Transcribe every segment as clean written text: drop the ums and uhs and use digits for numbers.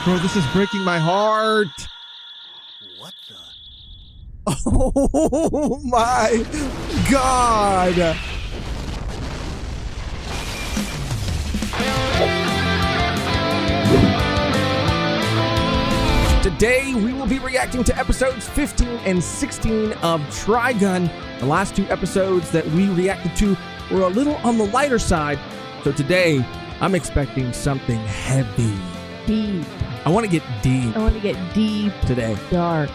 Bro, this is breaking my heart. What the? Oh my God. Today, we will be reacting to episodes 15 and 16 of Trigun. The last two episodes that we reacted to were a little on the lighter side. So today, I'm expecting something heavy. Deep. I want to get deep. I want to get deep. Today. Dark.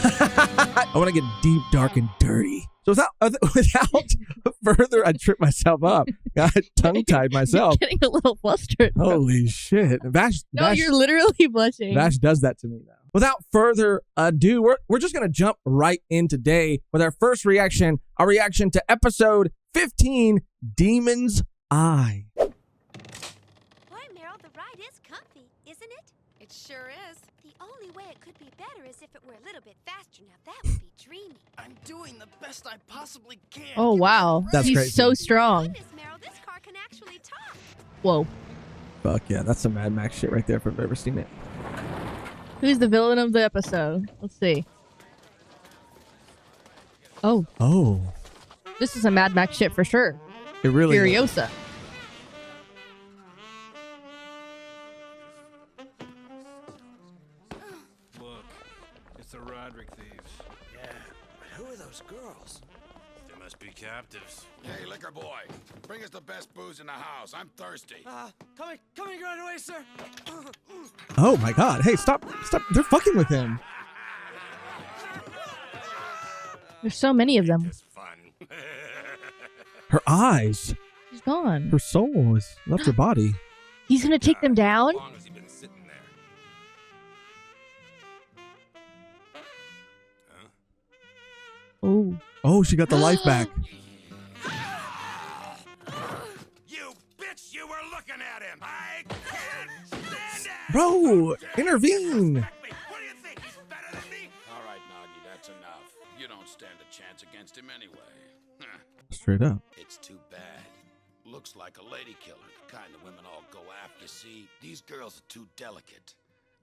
I want to get deep, dark, and dirty. So without further, I tripped myself up. Got tongue-tied myself. You're getting a little flustered. Bro. Holy shit. Vash, you're literally blushing. Vash does that to me now. Without further ado, we're just going to jump right in today with our first reaction, our reaction to episode 15, Demon's Eye. Boy, Meryl, the ride is comfy, isn't it? It sure is. The only way it could be better is if it were a little bit faster. Now that would be dreamy. I'm doing the best I possibly can. Oh, wow. That's He's crazy. so strong. Goodness, Meryl, this car can actually talk. Whoa. Fuck yeah, that's some Mad Max shit right there if I've ever seen it. Who's the villain of the episode? Let's see. Oh, Oh, this is a Mad Max shit for sure. it really is. Furiosa. Look, it's the Roderick thieves. Yeah, but who are those girls? They must be captives. Hey, liquor boy, bring us the best booze in the house. I'm thirsty. Coming right away, sir. Oh my God. Hey, stop. They're fucking with him. There's so many of them. It's fun. Her eyes, She's gone. her soul is left her body. He's gonna take them down? How long has he been sitting there? Huh? Oh. Oh, she got the life back. You bitch! You were looking at him. I can't stand it. Bro, intervene. What do you think? He's better than me? All right, Nagi, that's enough. You don't stand a chance against him anyway. Huh. Straight up. It's too bad. Looks like a lady killer, the kind of women all go after. See, these girls are too delicate.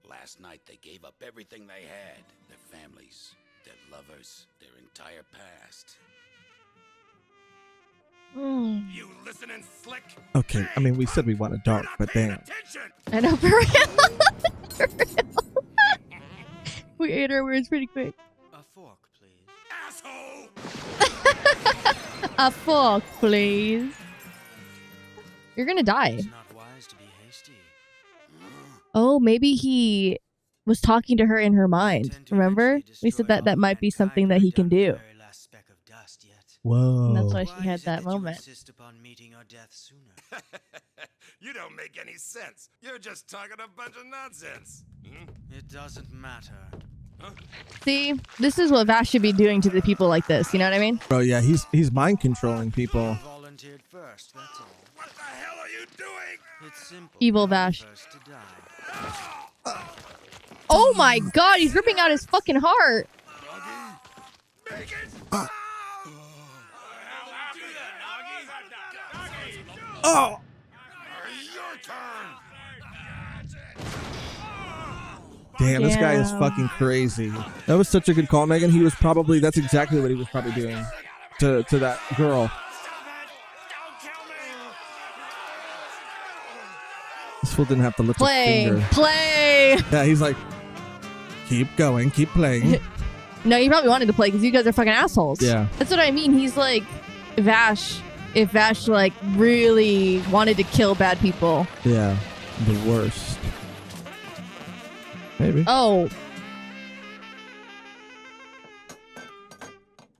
Last night they gave up everything they had. Their families, their lovers, their entire past. Mm. You listening, slick? Okay, I mean, we said we wanted dark, You're not but paying damn. attention. I know, for real. For real. We ate our words pretty quick. A fork, please. Asshole! A fork, please. You're gonna die. It's not wise to be hasty. Oh, maybe he was talking to her in her mind. Remember? We said that that might be something that he can do. Whoa. And that's why she had that moment. Insist upon meeting our death sooner. You don't make any sense. You're just talking a bunch of nonsense. Hmm? It doesn't matter. See, this is what Vash should be doing to the people like this. You know what I mean? Bro, yeah, he's mind controlling people. I volunteered first, that's all. What the hell are you doing? It's simple. Evil I'm Vash. First to die. Oh my God, he's ripping out his fucking heart. Make it Ah. stop! How do that, Nagi? Oh, Your turn. damn, this guy is Damn. fucking crazy. That was such a good call, Megan. He was probably, that's exactly what he was probably doing to that girl. This fool didn't have to lift a Play, finger. play. Yeah, he's like, keep going, keep playing. No, he probably wanted to play because you guys are fucking assholes. Yeah. That's what I mean. He's like Vash. If Vash like really wanted to kill bad people. Yeah, the worst. Maybe. Oh.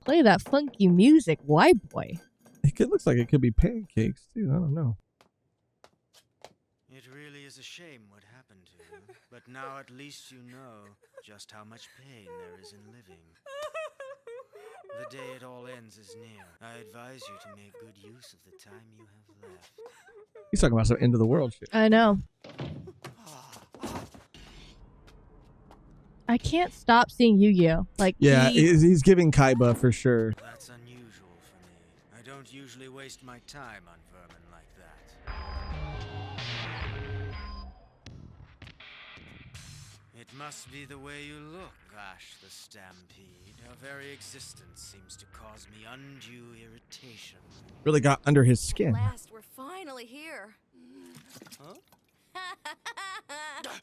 Play that funky music, white boy. It looks like it could be pancakes, too. I don't know. It really is a shame what happened to you. But now at least you know just how much pain there is in living. The day it all ends is near. I advise you to make good use of the time you have left. He's talking about some end of the world shit. I know. I can't stop seeing Yu-Gi-Oh. Like, Yeah, he- he's giving Kaiba for sure. That's unusual for me. I don't usually waste my time on vermin like that. It must be the way you look, Vash the Stampede. Your very existence seems to cause me undue irritation. Really got under his At skin. last, we're finally here. Huh?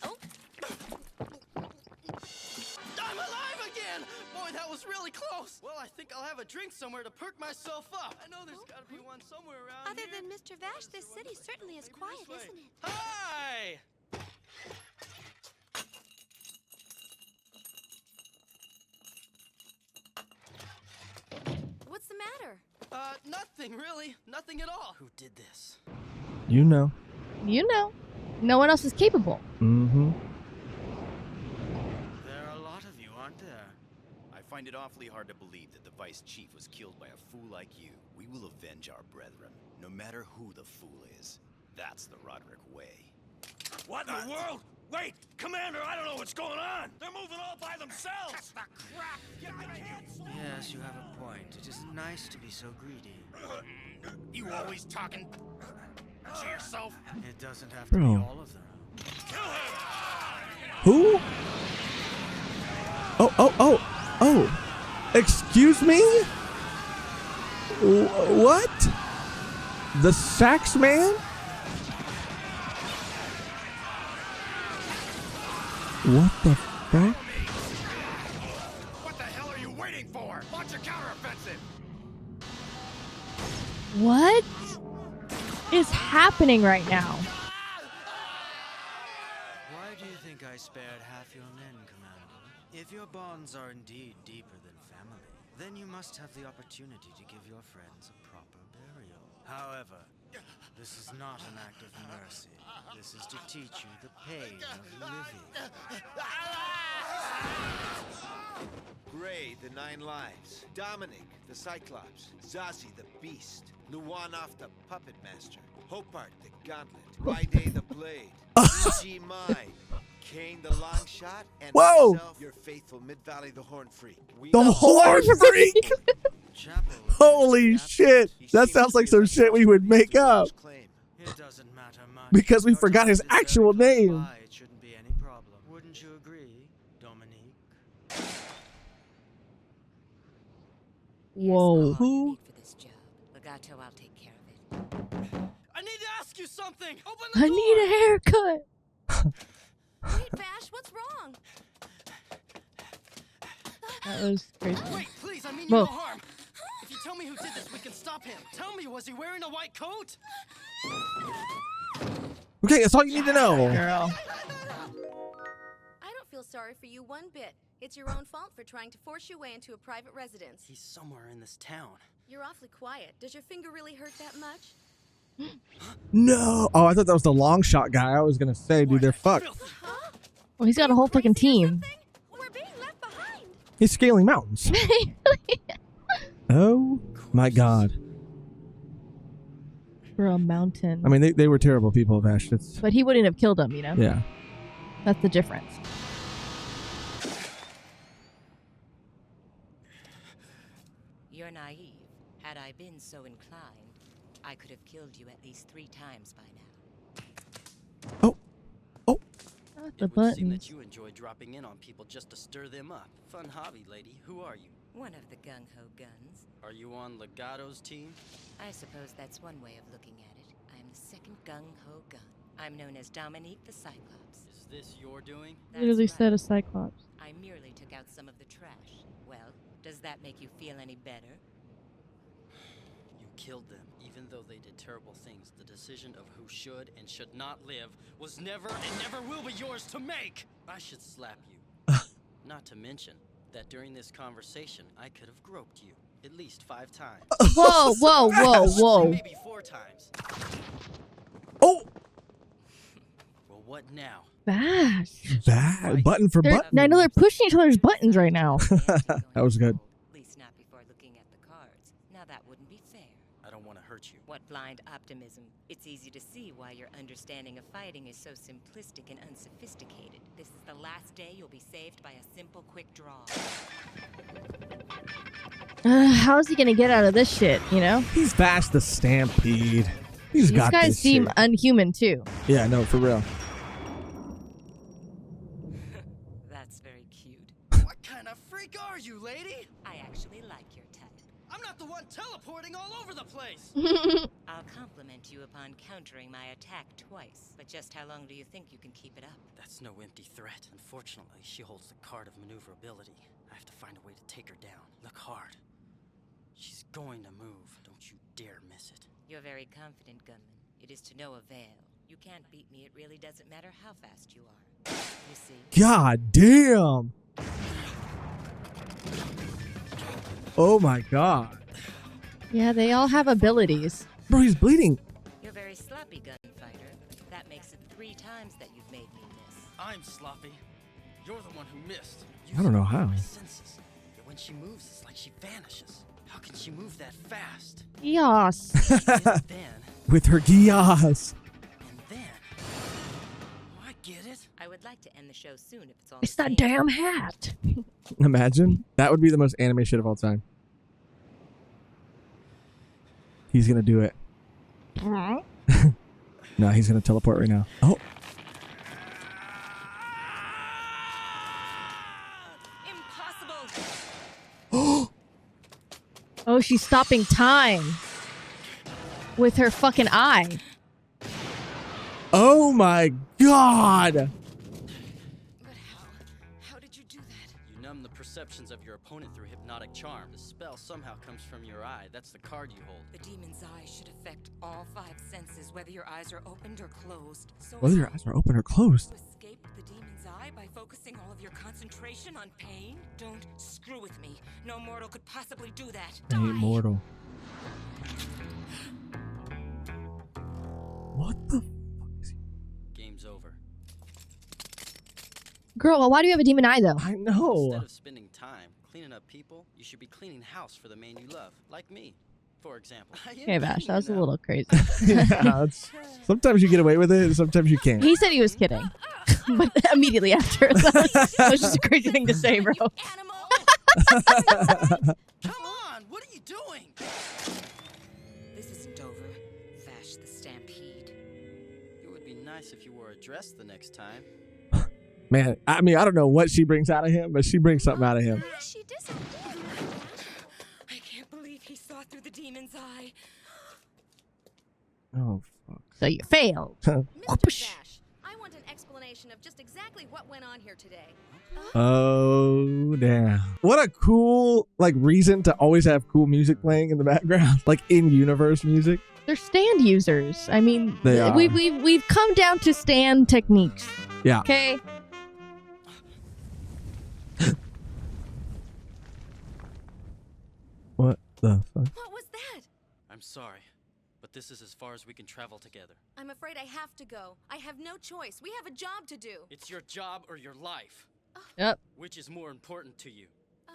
Oh, I'm alive again! Boy, that was really close. Well, I think I'll have a drink somewhere to perk myself up. I know there's got to be one somewhere around other here. than Mr. Vash, this city certainly is Maybe quiet, this way. isn't it? Hi! What's the matter? Nothing really. Nothing at all. Who did this? You know. You know. No one else is capable. Mm-hmm. There are a lot of you, aren't there? I find it awfully hard to believe that the Vice Chief was killed by a fool like you. We will avenge our brethren, no matter who the fool is. That's the Roderick way. What in the world? Wait, Commander, I don't know what's going on. They're moving all by themselves. Cut the crap. I can't stop. Yes, you have a point. It isn't nice to be so greedy. You always talking to yourself? It doesn't have to be Bro. all of them. Kill him! Who? Oh. Excuse me? What? The sax man? What the fuck? What the hell are you waiting for? Launch a counteroffensive! What is happening right now? Why do you think I spared half your men, Commander? If your bonds are indeed deeper than family, then you must have the opportunity to give your friends a proper burial. However, this is not an act of mercy. This is to teach you the pain of living. Gray, the 9 Lives. Dominic, the Cyclops. Zazie, the Beast. Nuwanoff, the Puppet Master. Hopart, the Gauntlet. Ryday, the Blade. G. Mai. Kane, the Long Shot. And Whoa! myself, your faithful Mid-Valley, the Horn Freak. We The Horn Freak! Chapel. Holy shit! That sounds like some shit we would make up. It doesn't matter much. Because we Your forgot his time is very actual close name. by. It shouldn't be any problem. Wouldn't you agree, Dominique? Whoa. Who? For this job. Legato, I'll take care of it. I need to ask you something. Open the I door. need a haircut. Wait, Vash, what's wrong? That was crazy. Wait, please, I mean Whoa. you no harm. If you tell me who did this, we can stop him. Tell me, was he wearing a white coat? Okay, that's all you need to know. Girl. I don't feel sorry for you one bit. It's your own fault for trying to force your way into a private residence. He's somewhere in this town. You're awfully quiet. Does your finger really hurt that much? No. Oh, I thought that was the long shot guy. I was gonna say, dude, they're fucked. Huh? Well, he's got a whole fucking team. We're being left behind. He's scaling mountains. Oh my god. For a mountain. I mean, they were terrible people, Vash. It's, But he wouldn't have killed him, you know? yeah. That's the difference. You're naive. Had I been so inclined, I could have killed you at least 3 times by now. Oh. Not the It would seem buttons. that you enjoy dropping in on people just to stir them up. Fun hobby, lady. Who are you? One of the gung-ho guns. Are you on Legato's team? I suppose that's one way of looking at it. I am the second gung-ho gun. I'm known as Dominique the Cyclops. Is this your doing? That's Literally said a right. cyclops. I merely took out some of the trash. Well, does that make you feel any better? You killed them, even though they did terrible things. The decision of who should and should not live was never and never will be yours to make! I should slap you. Not to mention that during this conversation, I could have groped you at least 5 times. Whoa, whoa, whoa, whoa. Maybe 4 times. Oh, Well, what now? Bash. bad. Button for button. I know they're pushing each other's buttons right now. That was good. At least not before looking at the cards. Now that wouldn't be fair. I don't want to hurt you. What blind optimism. It's easy to see why your understanding of fighting is so simplistic and unsophisticated. This is the last day you'll be saved by a simple quick draw. How is he gonna get out of this shit, you know? He's Vash the Stampede. He's These got guys this seem shit. unhuman too. Yeah, no, for real. not the one teleporting all over the place. I'll compliment you upon countering my attack twice. But just how long do you think you can keep it up? That's no empty threat. Unfortunately, she holds the card of maneuverability. I have to find a way to take her down. Look hard. She's going to move. Don't you dare miss it. You're very confident, Gunman. It is to no avail. You can't beat me. It really doesn't matter how fast you are. You see? God damn. Oh my god. Yeah, they all have abilities. Bro, he's bleeding. You're very sloppy, gunfighter. That makes it 3 times that you've made me miss. I'm sloppy. You're the one who missed. I don't know how. My senses. Yet when she moves, it's like she vanishes. How can she move that fast? Yas. And then, With her gias. and then. Oh, I get it. I would like to end the show soon if it's all It's the that same. damn hat. Imagine. That would be the most anime shit of all time. He's gonna do it. No, he's gonna teleport right now. Oh. Impossible. Oh, she's stopping time. With her fucking eye. Oh my god. But how did you do that? You numb the perceptions of your opponent through hypnotic charm. The spell somehow comes from your eye. That's the card you hold. The demon's eye should affect all 5 senses, whether your eyes are opened or closed. So Whether your eyes are open or closed. to escape the demon's eye by focusing all of your concentration on pain? Don't screw with me. No mortal could possibly do that. I ain't mortal. What the fuck is he? Game's over. Girl, why do you have a demon eye, though? I know. Instead of spending time cleaning up people, you should be cleaning house for the man you love, like me, for example. Okay, Vash, that was a Now. little crazy. Yeah, sometimes you get away with it, and sometimes you can't. He said he was kidding. But immediately after, that was just a crazy thing to say, bro. Animal! Come on, what are you doing? This isn't over. Vash the Stampede. It would be nice if you wore a dress the next time. Man, I mean, I don't know what she brings out of him, but she brings something out of him. She disappeared. I can't believe he saw through the demon's eye. Oh, fuck. So you failed. Mr. Vash, I want an explanation of just exactly what went on here today. Oh, damn. What a cool, like, reason to always have cool music playing in the background. Like, in-universe music. They're stand users. I mean, They are. we've come down to stand techniques. Yeah. Okay? What the fuck? What was that? I'm sorry, but this is as far as we can travel together. I'm afraid I have to go. I have no choice. We have a job to do. It's your job or your life. Yep. Which is more important to you? I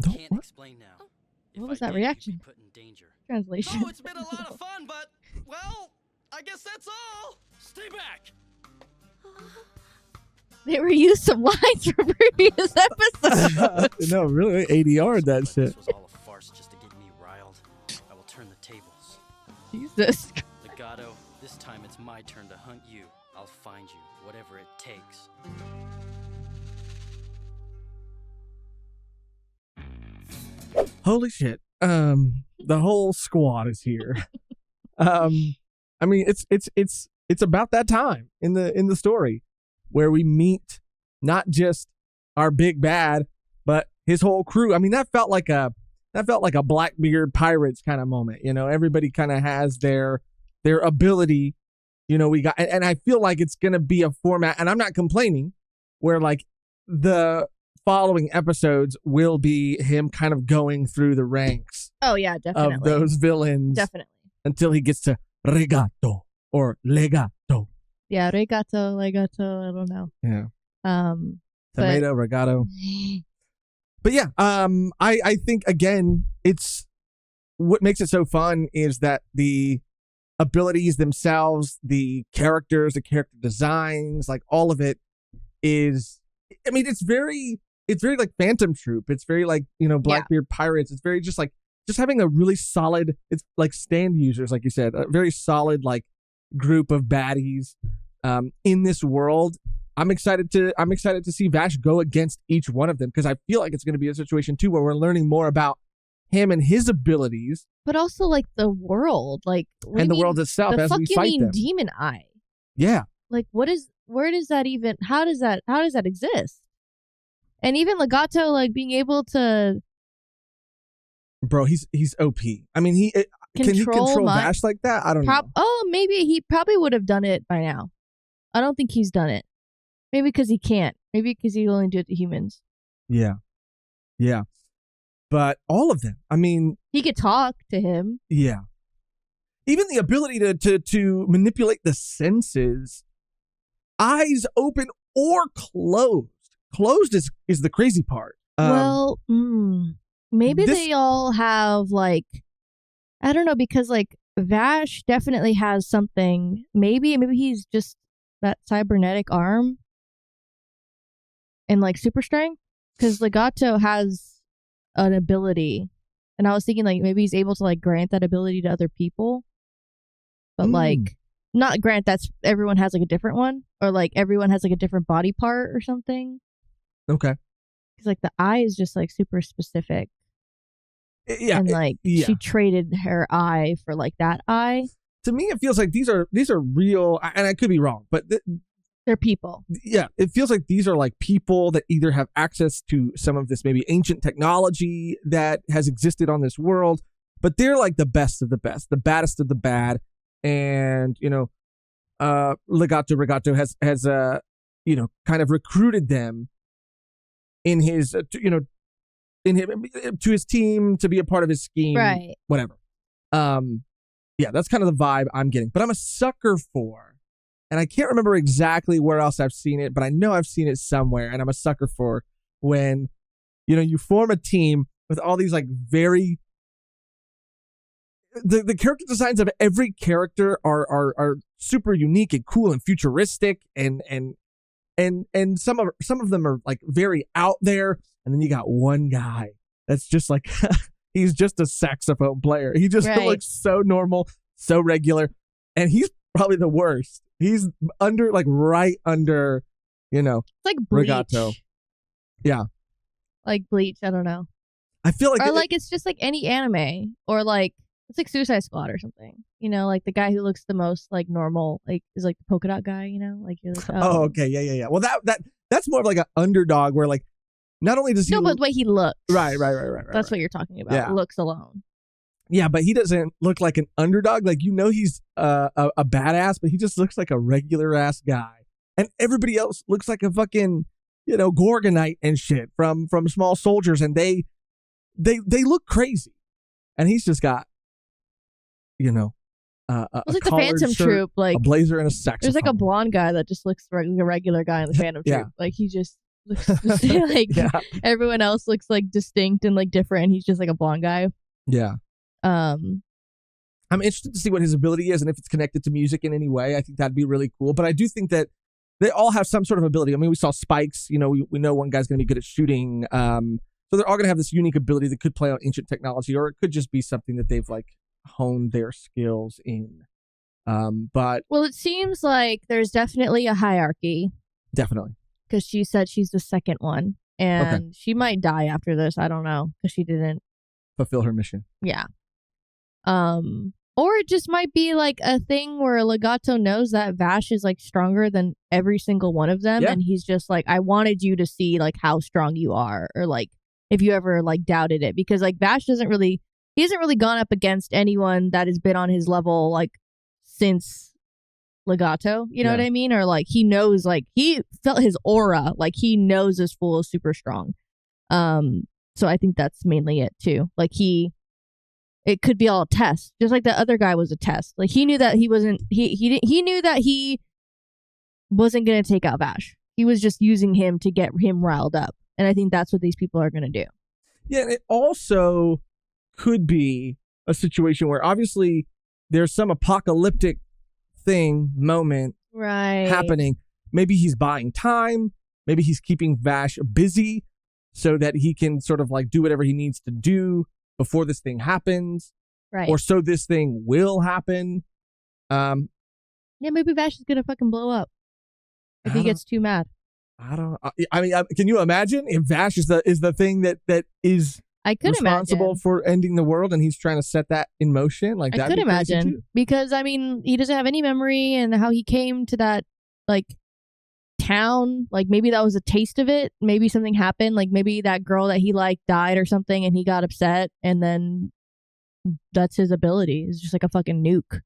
Don't- can't what? explain now. What If was I that did, you'd reaction? be put in danger. Translation. Oh, it's been a lot of fun, but, well, I guess that's all. Stay back. They reused some lines from previous episodes. No, really, ADR'd that Looks like shit. This was all a farce just to get me riled. I will turn the tables. Jesus. Legato, this time it's my turn to hunt you. I'll find you, whatever it takes. Holy shit. The whole squad is here. I mean, it's about that time in the story where we meet not just our big bad, but his whole crew. I mean, that felt like a Blackbeard Pirates kind of moment. You know, everybody kind of has their ability. You know, we got, and I feel like it's gonna be a format, and I'm not complaining, where like the following episodes will be him kind of going through the ranks Oh, yeah, definitely. of those villains Definitely. until he gets to Regato or Legato. Yeah, regato, legato, I don't know. Yeah. But- Tomato, regato. But yeah, I think again, it's what makes it so fun is that the abilities themselves, the characters, the character designs, like all of it is, I mean, it's very like Phantom Troop. It's very like, you know, Blackbeard Pirates. It's very just having a really solid, it's like stand users, like you said, a very solid like group of baddies in this world. I'm excited to see Vash go against each one of them, because I feel like it's going to be a situation too where we're learning more about him and his abilities, but also like the world, like what and do the you world mean- itself the as fuck we you fight mean them. demon eye? Yeah. Like where does that even how does that exist? And even Legato like being able to Bro, he's OP. I mean, can he control my- Vash like that? I don't know. Oh, maybe he probably would have done it by now. I don't think he's done it. Maybe because he can't. Maybe because he only do it to humans. Yeah. Yeah. But all of them, I mean, He could talk to him. yeah. Even the ability to manipulate the senses, eyes open or closed. Closed is the crazy part. Maybe this- they all have like, I don't know, because like Vash definitely has something. Maybe he's just that cybernetic arm and like super strength. Because Legato has an ability, and I was thinking like maybe he's able to like grant that ability to other people, but like not grant. That's everyone has like a different one, or like everyone has like a different body part or something. Okay. Because like the eye is just like super specific. Yeah. And like she traded her eye for like that eye. To me, it feels like these are real, and I could be wrong, but they're people. Yeah, it feels like these are like people that either have access to some of this maybe ancient technology that has existed on this world, but they're like the best of the best, the baddest of the bad, and Legato has kind of recruited them in his to his team to be a part of his scheme, right? Whatever. Yeah, that's kind of the vibe I'm getting. But I'm a sucker for, and I can't remember exactly where else I've seen it, but I know I've seen it somewhere, and I'm a sucker for when you form a team with all these like very the character designs of every character are super unique and cool and futuristic and some of them are like very out there, and then you got one guy that's just like he's just a saxophone player. He just looks so normal, so regular, and he's probably the worst. He's right under, it's like Bleach. Regato. Yeah, like Bleach. I don't know. I feel like, or it's just like any anime, or like it's like Suicide Squad or something. Like the guy who looks the most like normal, like is like the polka dot guy. Like you're like, oh, okay, yeah. Well, that's more of like an underdog where like not only does he but the way he looks, right. That's what you're talking about. Yeah. Looks alone. Yeah, but he doesn't look like an underdog. Like he's a badass, but he just looks like a regular ass guy, and everybody else looks like a fucking Gorgonite and shit from Small Soldiers, and they look crazy, and he's just got a it's like the collared Phantom shirt, Troop, like a blazer and a saxophone. There's like a blonde guy that just looks like a regular guy in the Phantom Troop. Like he just looks like everyone else looks like distinct and like different, and he's just like a blonde guy. Yeah. I'm interested to see what his ability is and if it's connected to music in any way. I think that'd be really cool. But I do think that they all have some sort of ability. I mean, we saw Spikes. We know one guy's going to be good at shooting. So they're all going to have this unique ability that could play on ancient technology, or it could just be something that they've like honed their skills in. But it seems like there's definitely a hierarchy. Definitely. Because she said she's the second one, and she might die after this. I don't know, because she didn't fulfill her mission. Yeah. Or it just might be like a thing where Legato knows that Vash is like stronger than every single one of them, and he's just like, I wanted you to see like how strong you are, or like if you ever like doubted it, because like Vash hasn't really gone up against anyone that has been on his level like since Legato, you know what I mean? Or like he knows, like he felt his aura, like he knows this fool is super strong. So I think that's mainly it too. Like it could be all a test, just like the other guy was a test. Like he knew that he wasn't he knew that he wasn't going to take out Vash. He was just using him to get him riled up. And I think that's what these people are going to do. Yeah, and it also could be a situation where obviously there's some apocalyptic moment happening. Maybe he's buying time. Maybe he's keeping Vash busy so that he can sort of like do whatever he needs to do before this thing happens. Right. Or so this thing will happen. Yeah, maybe Vash is going to fucking blow up if he gets too mad. I don't. I mean, can you imagine if Vash is the thing that is I could responsible imagine. for ending the world, and he's trying to set that in motion. Like, I could imagine because I mean, he doesn't have any memory, and how he came to that like town. Like maybe that was a taste of it. Maybe something happened. Like maybe that girl that he liked died or something, and he got upset, and then that's his ability. It's just like a fucking nuke.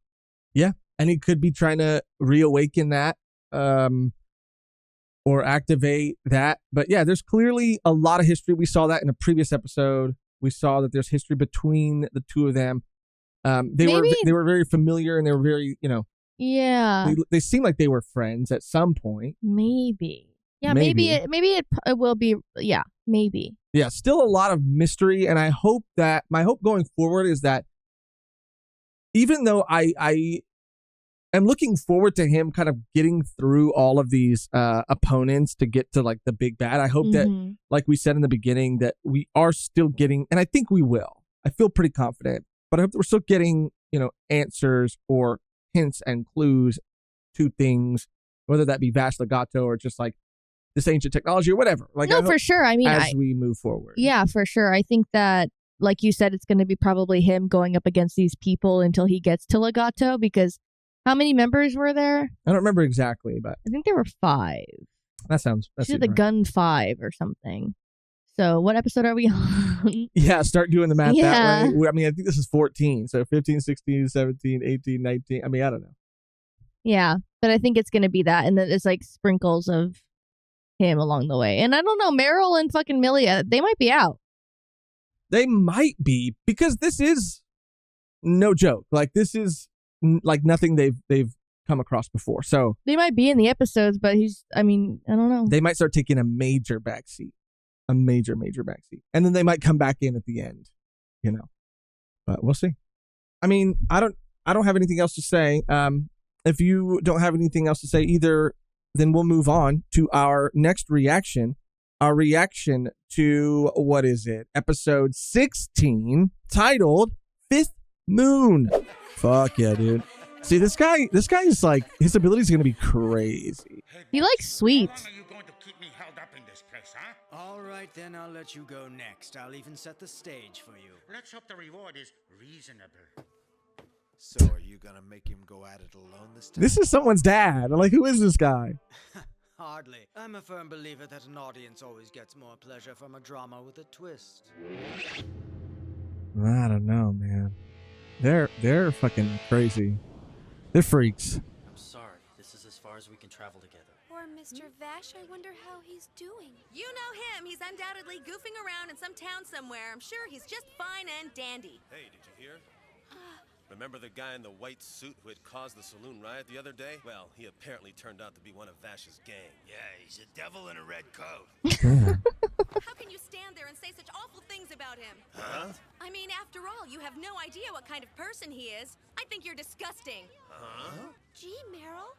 Yeah, and he could be trying to reawaken that, or activate that. But yeah, there's clearly a lot of history. We saw that in a previous episode. We saw that there's history between the two of them. They were very familiar, and they were very, Yeah. They seem like they were friends at some point. Maybe. Yeah, maybe it will be. Yeah, maybe. Yeah, still a lot of mystery, and I hope that my hope going forward is that even though I am looking forward to him kind of getting through all of these opponents to get to like the big bad, I hope that, like we said in the beginning, that we are still getting, and I think we will. I feel pretty confident, but I hope that we're still getting, answers or hints and clues to things, whether that be Vash Legato or just like this ancient technology or whatever. Like, no, for sure. I mean, as we move forward. Yeah, for sure. I think that, like you said, it's going to be probably him going up against these people until he gets to Legato, because how many members were there? I don't remember exactly, but I think there were 5. That sounds. She did the gun 5 or something. So what episode are we on? Yeah, start doing the math that way. I mean, I think this is 14. So 15, 16, 17, 18, 19. I mean, I don't know. Yeah, but I think it's going to be that. And then it's like sprinkles of him along the way. And I don't know, Meryl and fucking Millie, they might be out. They might be, because this is no joke. Like, this is like nothing they've come across before. So they might be in the episodes, but I don't know. They might start taking a major backseat. A major backseat. And then they might come back in at the end, But we'll see. I mean, I don't have anything else to say. If you don't have anything else to say either, then we'll move on to our next reaction. Our reaction to, what is it? Episode 16, titled Fifth Moon. Fuck yeah, dude. See, this guy is like, his ability is going to be crazy. He likes sweets. How long are you going to keep me held up in this place, huh? All right, then I'll let you go next. I'll even set the stage for you. Let's hope the reward is reasonable. So are you gonna make him go at it alone this time? This is someone's dad. Like, who is this guy? Hardly. I'm a firm believer that an audience always gets more pleasure from a drama with a twist. I don't know, man. They're fucking crazy. They're freaks. I'm sorry. This is as far as we can travel together. Poor Mr. Vash, I wonder how he's doing. You know him. He's undoubtedly goofing around in some town somewhere. I'm sure he's just fine and dandy. Hey, did you hear? Remember the guy in the white suit who had caused the saloon riot the other day? Well, he apparently turned out to be one of Vash's gang. Yeah, he's a devil in a red coat. How can you stand there and say such awful things about him? Huh? I mean, after all, you have no idea what kind of person he is. I think you're disgusting. Huh? Gee, Meryl.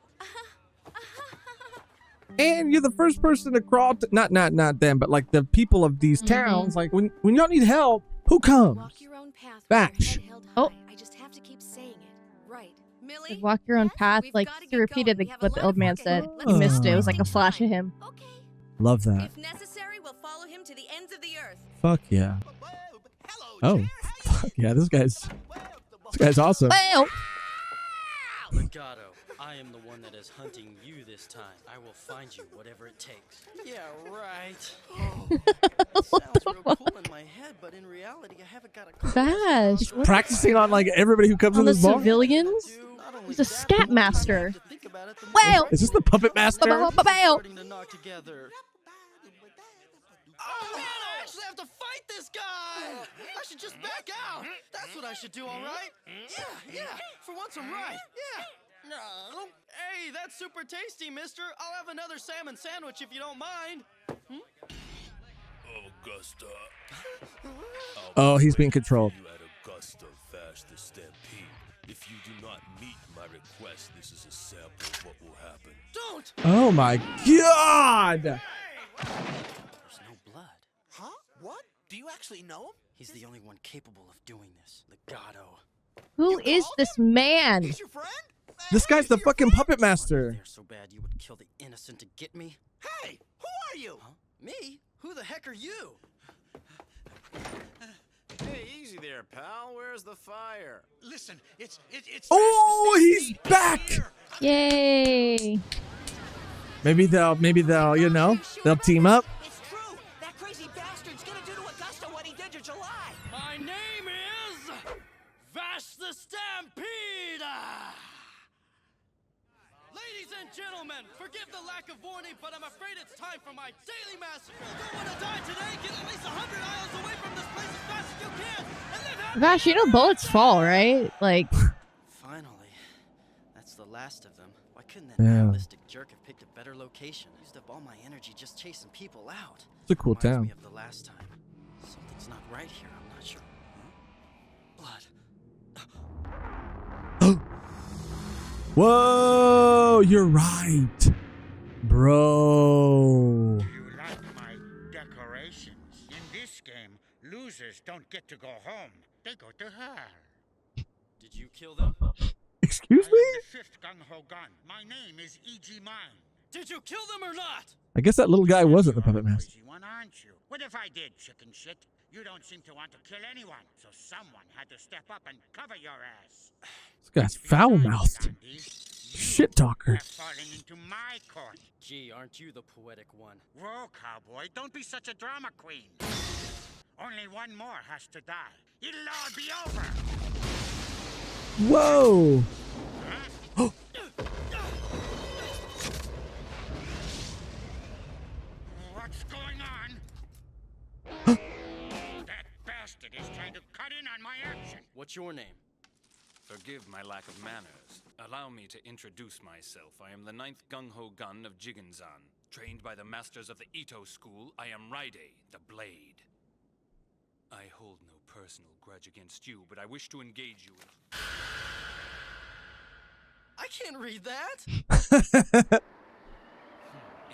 And you're the first person to crawl to, not them, but like the people of these towns. Like, when y'all need help, who comes? Walk your own path. Vash. Oh. I just have to keep saying it. Right. Millie? Like, walk your own path. We've Like, gotta he get repeated going. We have what a the lot old of man work said. ahead. He Let's missed it. It go. was like a flash of him. Okay. Love that. If necessary, we'll follow him to the ends of the earth. Fuck yeah. Oh, fuck yeah. This guy's awesome. Well, Legato, I am the one that is hunting you this time. I will find you, whatever it takes. Yeah, right. That sounds real cool in my head, but in reality, I haven't got a clue. Vash. What? Practicing on like everybody who comes On in the this bar. civilians? Not only He's a that, scat the more time I master. have to think about it, the more Well. time Is this the puppet master? Well. starting to knock together. Oh man, I actually have to fight this guy! I should just back out. That's what I should do, all right? Yeah. For once, I'm right. Yeah. No. Hey, that's super tasty, mister. I'll have another salmon sandwich if you don't mind. Augusta. Oh, he's being controlled. You at Augusta Vash the Stampede. If you do not meet my request, this is a sample of what will happen. Don't! Oh my god! There's no blood. Huh? What? Do you actually know him? He's the only one capable of doing this. Legato. Who is this man? He's your friend? This guy's the fucking puppet master. They're so bad you would kill the innocent to get me? Hey, who are you? Huh? Me? Who the heck are you? easy there, pal. Where's the fire? Listen, it's. Oh, he's back. Yay! Maybe they'll, you know, they'll team up. It's true. That crazy bastard's gonna do to Augusta what he did to July. My name is Vash the Stampede! Ladies and gentlemen, forgive the lack of warning, but I'm afraid it's time for my daily massacre. Don't want to die today? Get at least 100 miles away from this place as fast as you can, and live happy. Vash, you know bullets fall, right? Like. Finally, that's the last of them. Why couldn't that nihilistic jerk have picked a better location? Used up all my energy just chasing people out. It's a cool Reminds town. me of the last time. Something's not right here. I'm not sure. Blood. Whoa, you're right, bro. Do you like my decorations? In this game, losers don't get to go home. They go to hell. Did you kill them? Excuse I me? am the 5th Gung-Ho Gun. My name is E.G. Mine. Did you kill them or not? I guess that little guy wasn't the puppet You're a master. noisy one, aren't you? What if I did, chicken shit? You don't seem to want to kill anyone, so someone had to step up and cover your ass. This guy's foul-mouthed. Shit talker. You're falling into my court. Gee, aren't you the poetic one? Whoa, cowboy, don't be such a drama queen. Only one more has to die. It'll all be over. Whoa. Huh? What's going on? That bastard is trying to cut in on my action. What's your name? Forgive my lack of manners. Allow me to introduce myself. I am the 9th Gung-Ho Gun of Jigen-zan. Trained by the masters of the Ito school, I am Raide, the Blade. I hold no personal grudge against you, but I wish to engage you in... I can't read that! If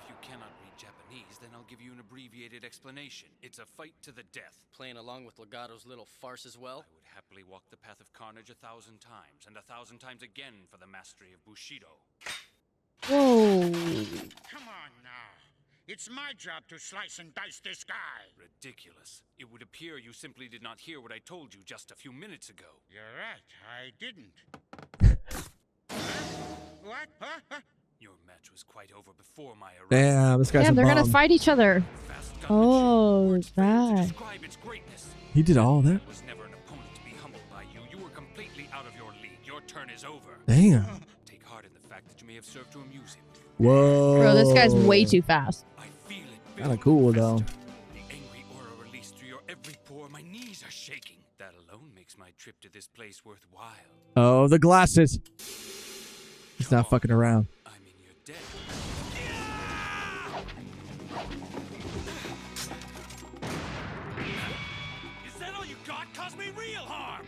you cannot read Japanese, then I'll give you an abbreviated explanation. It's a fight to the death. Playing along with Legato's little farce as well? I would happily walk the path of carnage 1,000 times, and 1,000 times again for the mastery of Bushido. Whoa. Come on now. It's my job to slice and dice this guy. Ridiculous. It would appear you simply did not hear what I told you just a few minutes ago. You're right, I didn't. What? Huh? Your match was quite over before my arrival. Damn, this guy's a They're gonna bum. fight each other. Oh, that. He did all that? Was never an opponent to be humbled by you. You were completely out of your league. Your turn is over. Damn. Take heart in the fact that you may have served to amuse him. Whoa. Bro, this guy's way too fast. I feel it. Kind of cool though. The angry aura released through your every pore. My knees are shaking. That alone makes my trip to this place worthwhile. Oh, the glasses. He's not fucking around. I mean, you're dead. Is that all you got? Cause me real harm.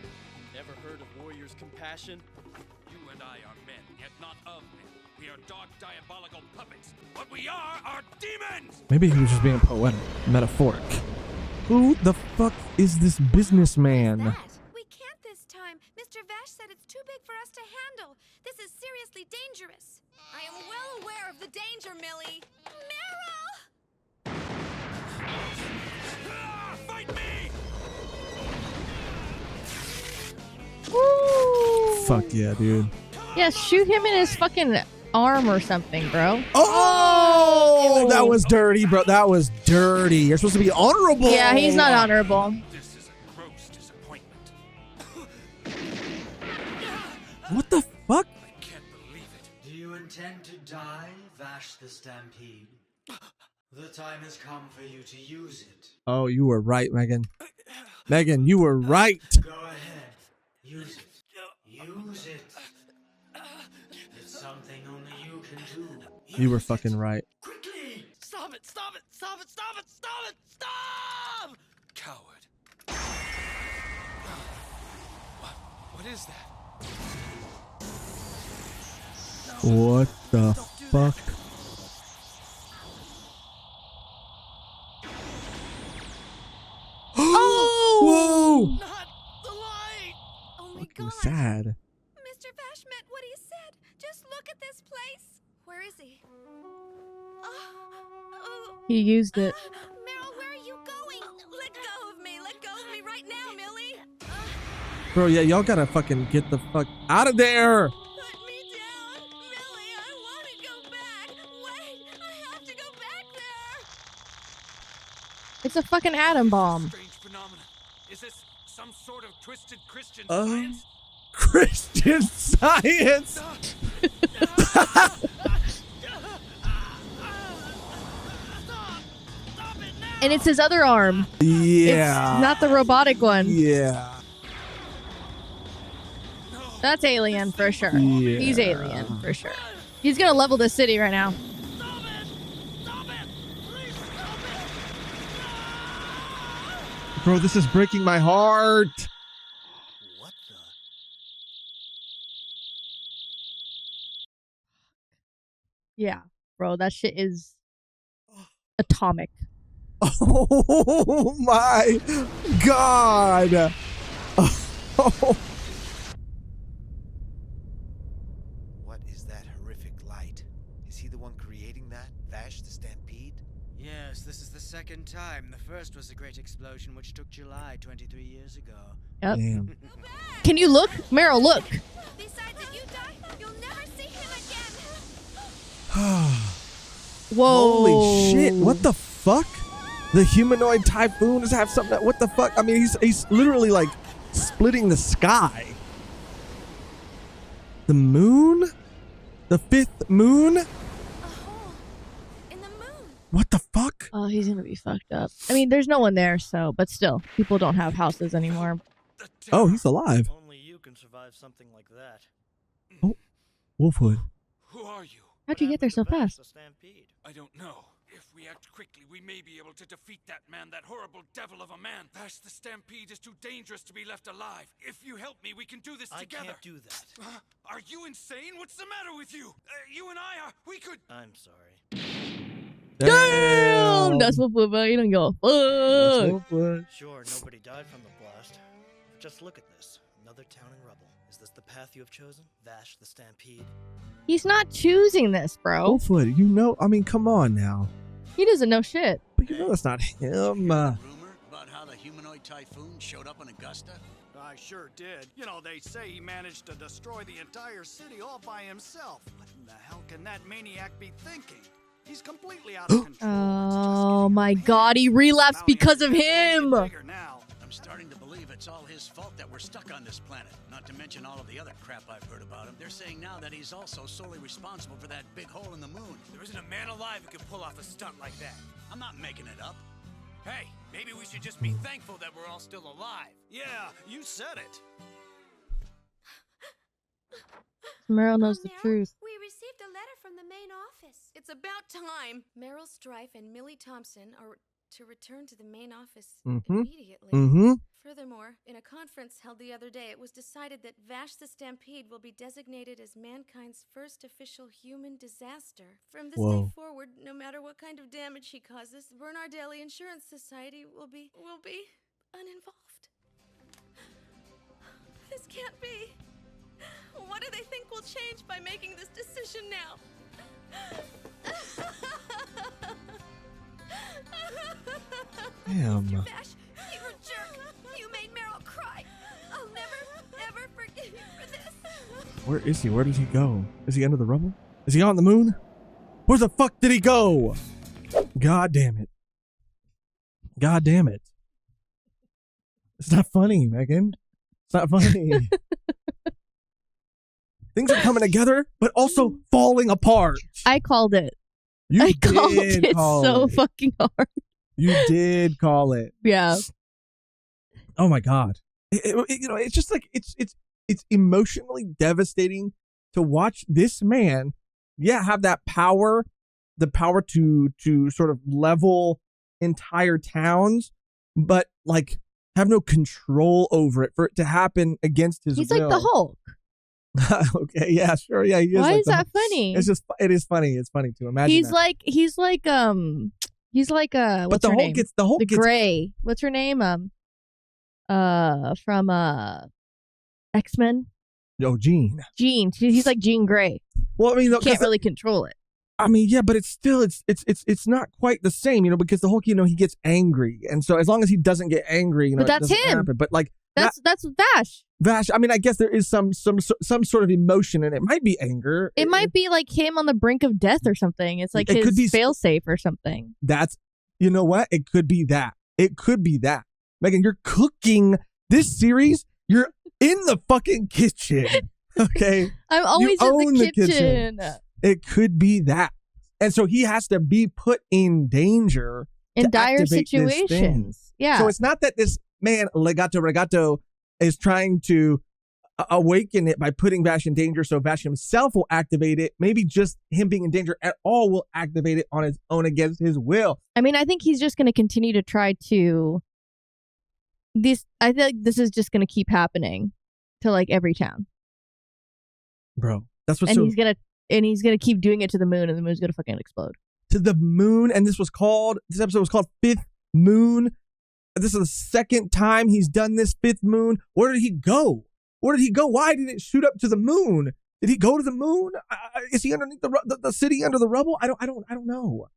Ever heard of warrior's compassion? You and I are men, yet not of men. We are dark, diabolical puppets. What we are demons! Maybe he was just being poetic, metaphoric. Who the fuck is this businessman? We can't this time. Mr. Vash said it's too big for us to handle. This is seriously dangerous. I am well aware of the danger, Millie. Meryl! Ah, fight me! Woo! Fuck yeah, dude. Yeah, shoot him in his fucking arm or something, bro. Oh, that was dirty, bro. That was dirty. You're supposed to be honorable. Yeah, he's not honorable. This is a gross disappointment. What the fuck? I can't believe it. Do you intend to die, Vash the Stampede? The time has come for you to use it. Oh, you were right, Megan. Megan, you were right. Go ahead. Use it. Use it. It's something only you can do. You were fucking right. Quickly! Stop it! Stop it! Stop it! Stop it! Stop it! Stop! Coward. What is that? What the fuck? Oh! Whoa! Not the light! Oh my Fucking god. sad. Mr. Vash meant what he said. Just look at this place. Where is he? Oh. He used it. Meryl, where are you going? Let go of me. Let go of me right now, Millie. Bro, yeah, y'all gotta fucking get the fuck out of there. Put me down! Millie, I want to go back! Wait, I have to go back there! It's a fucking atom bomb. Strange phenomenon. Is this some sort of twisted Christian science? Christian Science. And it's his other arm. Yeah. It's not the robotic one. Yeah. That's alien for sure. Yeah. He's alien for sure. He's gonna level the city right now. Bro, this is breaking my heart. What the? Yeah, bro, that shit is atomic. Oh my God. Oh. What is that horrific light? Is he the one creating that? Vash the Stampede? Yes, this is the second time. The first was the great explosion which took July 23 years ago. Yep. Damn. Can you look? Meryl, look. Besides, if you die, you'll never see him again! Whoa. Holy shit. What the fuck? The humanoid typhoon does have something. What the fuck? I mean, he's literally like splitting the sky. The moon? The fifth moon? A hole in the moon! What the fuck? Oh, he's gonna be fucked up. I mean, there's no one there, so, but still, people don't have houses anymore. Oh, he's alive. Only you can survive something like that. Oh, Wolfwood. Who are you? How'd you get there so fast? The Stampede. I don't know. If we act quickly, we may be able to defeat that man, that horrible devil of a man. Vash the Stampede is too dangerous to be left alive. If you help me, we can do this I together. can't do that. Are you insane? What's the matter with you? You and I are. We could. I'm sorry. Damn! That's what Wolfwood, you don't go. Fuck. Sure, nobody died from the blast. But just look at this. Another town in rubble. Is this the path you have chosen? Vash the Stampede? He's not choosing this, bro. Wolfwood, you know, I mean, come on now. He doesn't know shit. But you know that's not him. Rumor about how the humanoid typhoon showed up in Augusta? I sure did. You know, they say he managed to destroy the entire city all by himself. What in the hell can that maniac be thinking? He's completely out of control. Oh my God, he relapsed because of him. I'm starting to believe it's all his fault that we're stuck on this planet. Not to mention all of the other crap I've heard about him. They're saying now that he's also solely responsible for that big hole in the moon. There isn't a man alive who can pull off a stunt like that. I'm not making it up. Hey, maybe we should just be thankful that we're all still alive. Yeah, you said it. Meryl knows the Meryl, truth. We received a letter from the main office. It's about time. Meryl Strife and Millie Thompson are to return to the main office immediately. Furthermore, in a conference held the other day, it was decided that Vash the Stampede will be designated as mankind's first official human disaster. From this day forward, no matter what kind of damage he causes, the Bernard Daily Insurance Society will be uninvolved. This can't be. What do they think will change by making this decision now? Damn. Mr. Vash, you were a jerk. You made Meryl cry. I'll never, ever forgive you for this. Where is he? Where did he go? Is he under the rubble? Is he on the moon? Where the fuck did he go? God damn it. God damn it. It's not funny, Megan. It's not funny. Things are coming together, but also falling apart. I called it. You called did it call so it. fucking hard. You did call it. Yeah. Oh my God. You know, it's just like it's emotionally devastating to watch this man, have that power, the power to sort of level entire towns, but like have no control over it, for it to happen against his He's will. like the Hulk. Okay, yeah, sure, yeah. He is. Why like is that funny? It is funny. It's funny to imagine. He's that. like But what's the her Hulk name? gets the Hulk The gets Gray. What's her name? From X-Men. Oh, Jean. Jean. He's like Jean Grey. Well, I mean, Can't really control it. I mean, yeah, but it's still it's not quite the same, you know, because the Hulk, you know, he gets angry, and so as long as he doesn't get angry, you know, But that's it doesn't him. happen. But like That's Vash. Vash, I mean, I guess there is some sort of emotion, and it might be anger. It might be like him on the brink of death or something. It's like his failsafe or something. That's, you know what? It could be that. It could be that. Megan, you're cooking this series. You're in the fucking kitchen. Okay? I'm always in the kitchen. It could be that. And so he has to be put in danger in dire situations. Yeah. So it's not that this man, Legato, is trying to awaken it by putting Vash in danger so Vash himself will activate it. Maybe just him being in danger at all will activate it on his own against his will. I mean, I think he's just going to continue to try to... I feel like this is just going to keep happening to like every town. Bro, that's what's he's gonna keep doing it to the moon, and the moon's gonna fucking explode. To the moon, and this episode was called Fifth Moon. This is the second time he's done this fifth moon. Where did he go? Why did it shoot up to the moon? Did he go to the moon? Is he underneath the city under the rubble? I don't know.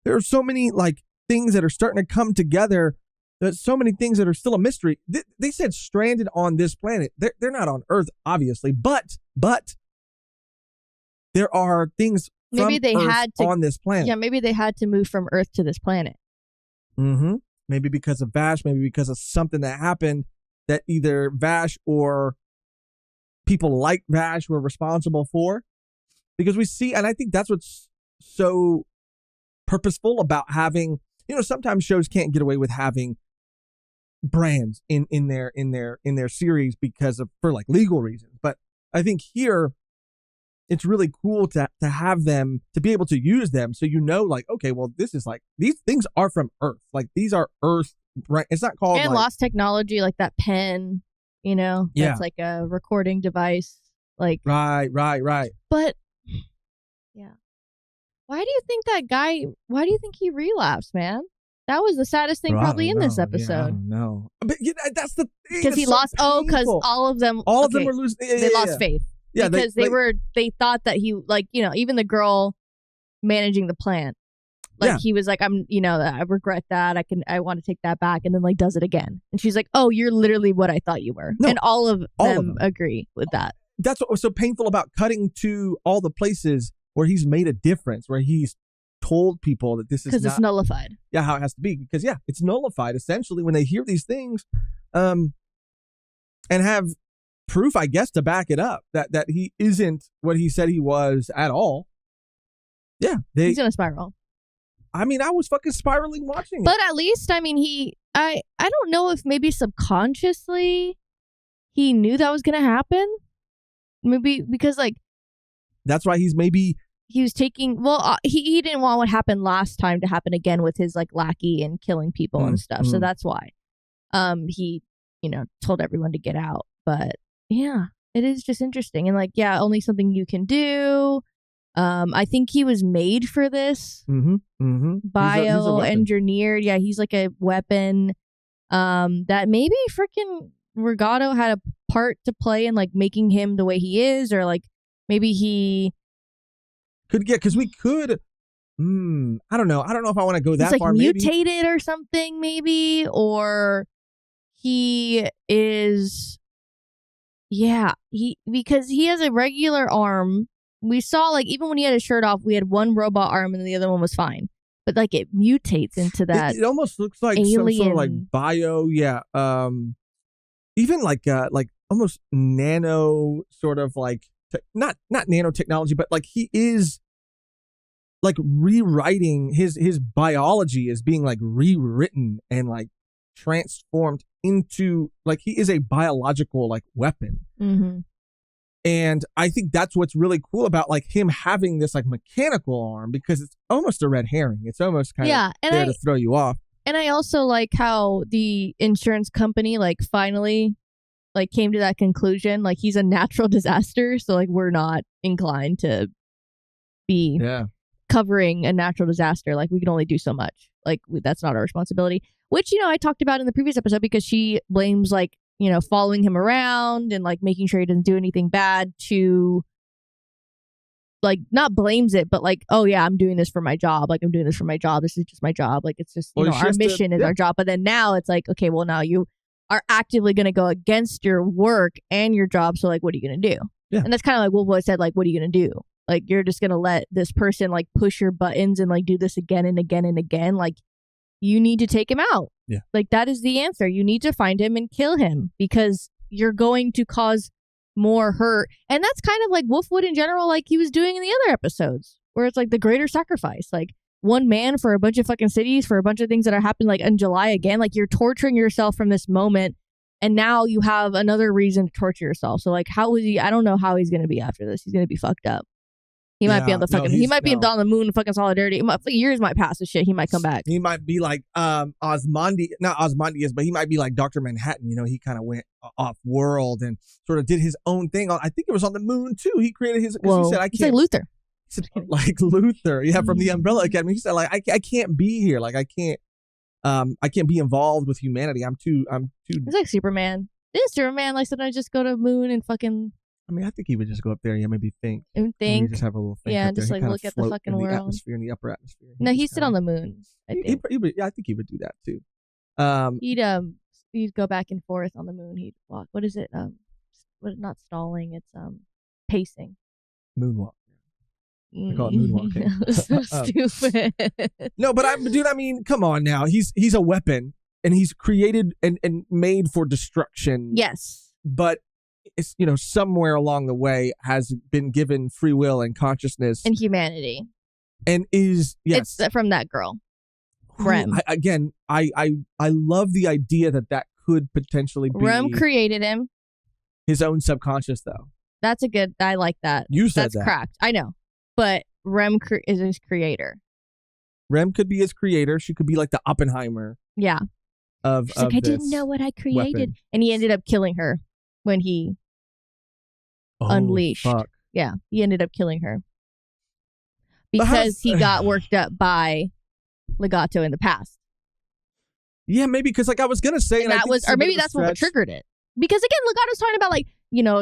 There are so many like things that are starting to come together. There's so many things that are still a mystery. They said stranded on this planet. They're not on Earth, obviously, but there are things maybe they Earth had to, on this planet. Yeah, maybe they had to move from Earth to this planet. Mm-hmm. Maybe because of Vash, maybe because of something that happened that either Vash or people like Vash were responsible for. Because we see, and I think that's what's so purposeful about having, sometimes shows can't get away with having brands in their series for like legal reasons. But I think here it's really cool to have them, to be able to use them. So, like, okay, well, this is like, these things are from Earth. Like these are Earth, right? It's not called and like, lost technology, like that pen, that's like a recording device. Like, right. But yeah. Why do you think he relapsed, man? That was the saddest thing probably in this episode. Yeah, I don't know. But that's the thing. Because he lost, because all of them were losing. They lost faith. Yeah, because they thought that he, like, even the girl managing the plant, like he was like, I regret that. I want to take that back, and then like does it again. And she's like, oh, you're literally what I thought you were. No, and all of them agree with that. That's what was so painful about cutting to all the places where he's made a difference, where he's told people that this is because it's nullified. Yeah, how it has to be, because it's nullified essentially when they hear these things, and have proof, I guess, to back it up that he isn't what he said he was at all. Yeah, he's gonna spiral. I mean, I was fucking spiraling watching it. But at least, I mean, I don't know if maybe subconsciously he knew that was gonna happen. Maybe because like that's why he was taking. Well, he didn't want what happened last time to happen again with his like lackey and killing people and stuff. So that's why he told everyone to get out. But yeah, it is just interesting. And like, yeah, only something you can do. I think he was made for this. Bioengineered. Yeah, he's like a weapon. That maybe freaking Regato had a part to play in like making him the way he is, or like maybe he could get, because we could. I don't know. I don't know if I want to go that far. Mutated or something, maybe, or he is. Yeah, because he has a regular arm. We saw, like, even when he had his shirt off, we had one robot arm and the other one was fine. But like it mutates into that. It almost looks like some sort of like bio, even like almost nano sort of like not nanotechnology, but like he is like rewriting his biology is being like rewritten and like transformed into like he is a biological like weapon. And I think that's what's really cool about like him having this like mechanical arm, because it's almost a red herring. It's almost kind of there to throw you off. And I also like how the insurance company like finally like came to that conclusion. Like he's a natural disaster, so like we're not inclined to be covering a natural disaster. Like we can only do so much. Like that's not our responsibility. Which, I talked about in the previous episode, because she blames like, following him around and like making sure he doesn't do anything bad to like not blames it, but like, oh yeah, I'm doing this for my job. Like I'm doing this for my job. This is just my job. Like it's just, our mission is our job. But then now it's like, okay, well now you are actively going to go against your work and your job. So like, what are you going to do? Yeah. And that's kind of like Wolfwood said, like, what are you going to do? Like, you're just going to let this person like push your buttons and like do this again and again and again. Like, you need to take him out. Yeah. Like, that is the answer. You need to find him and kill him because you're going to cause more hurt. And that's kind of like Wolfwood in general, like he was doing in the other episodes where it's like the greater sacrifice. Like, one man for a bunch of fucking cities, for a bunch of things that are happening like in July again. Like, you're torturing yourself from this moment. And now you have another reason to torture yourself. So like, how is he? I don't know how he's going to be after this. He's going to be fucked up. He might be on the fucking. He might be on the moon. Fucking solidarity. Years might pass and shit. He might come back. He might be like Ozymandias, not Ozymandias, but he might be like Dr. Manhattan. You know, he kind of went off world and sort of did his own thing. I think it was on the moon too. He created his. Whoa. He said, "I can't." It's like Luther. Like Luther, yeah, from the Umbrella Academy. He said, like, I can't be here. Like, I can't be involved with humanity. I'm too. It's like Superman. Didn't Superman like sometimes just go to the moon and fucking? I mean, I think he would just go up there, yeah, maybe think. Maybe just have a little think. Yeah, up there. just like look at the fucking world. The atmosphere, in the upper atmosphere. No, he'd sit on the moon. I think. I think he would do that too. He'd go back and forth on the moon. He'd walk. What is it? Not stalling. It's pacing. Moonwalk. They call it moonwalking. So stupid. No, but dude, I mean, come on now. He's a weapon, and he's created and made for destruction. Yes. But it's, somewhere along the way has been given free will and consciousness and humanity, and is it's from that girl. Rem. I love the idea that could potentially be. Rem created him. His own subconscious, though. That's a good. I like that. You said that's that. Cracked. I know. But Rem is his creator. Rem could be his creator. She could be like the Oppenheimer. Yeah. She's like, I didn't know what I created. Weapon. And he ended up killing her when he unleashed. Fuck. Yeah. He ended up killing her. Because he got worked up by Legato in the past. Yeah, maybe because like I was going to say. And that was, or maybe that's what triggered it. Because again, Legato's talking about like,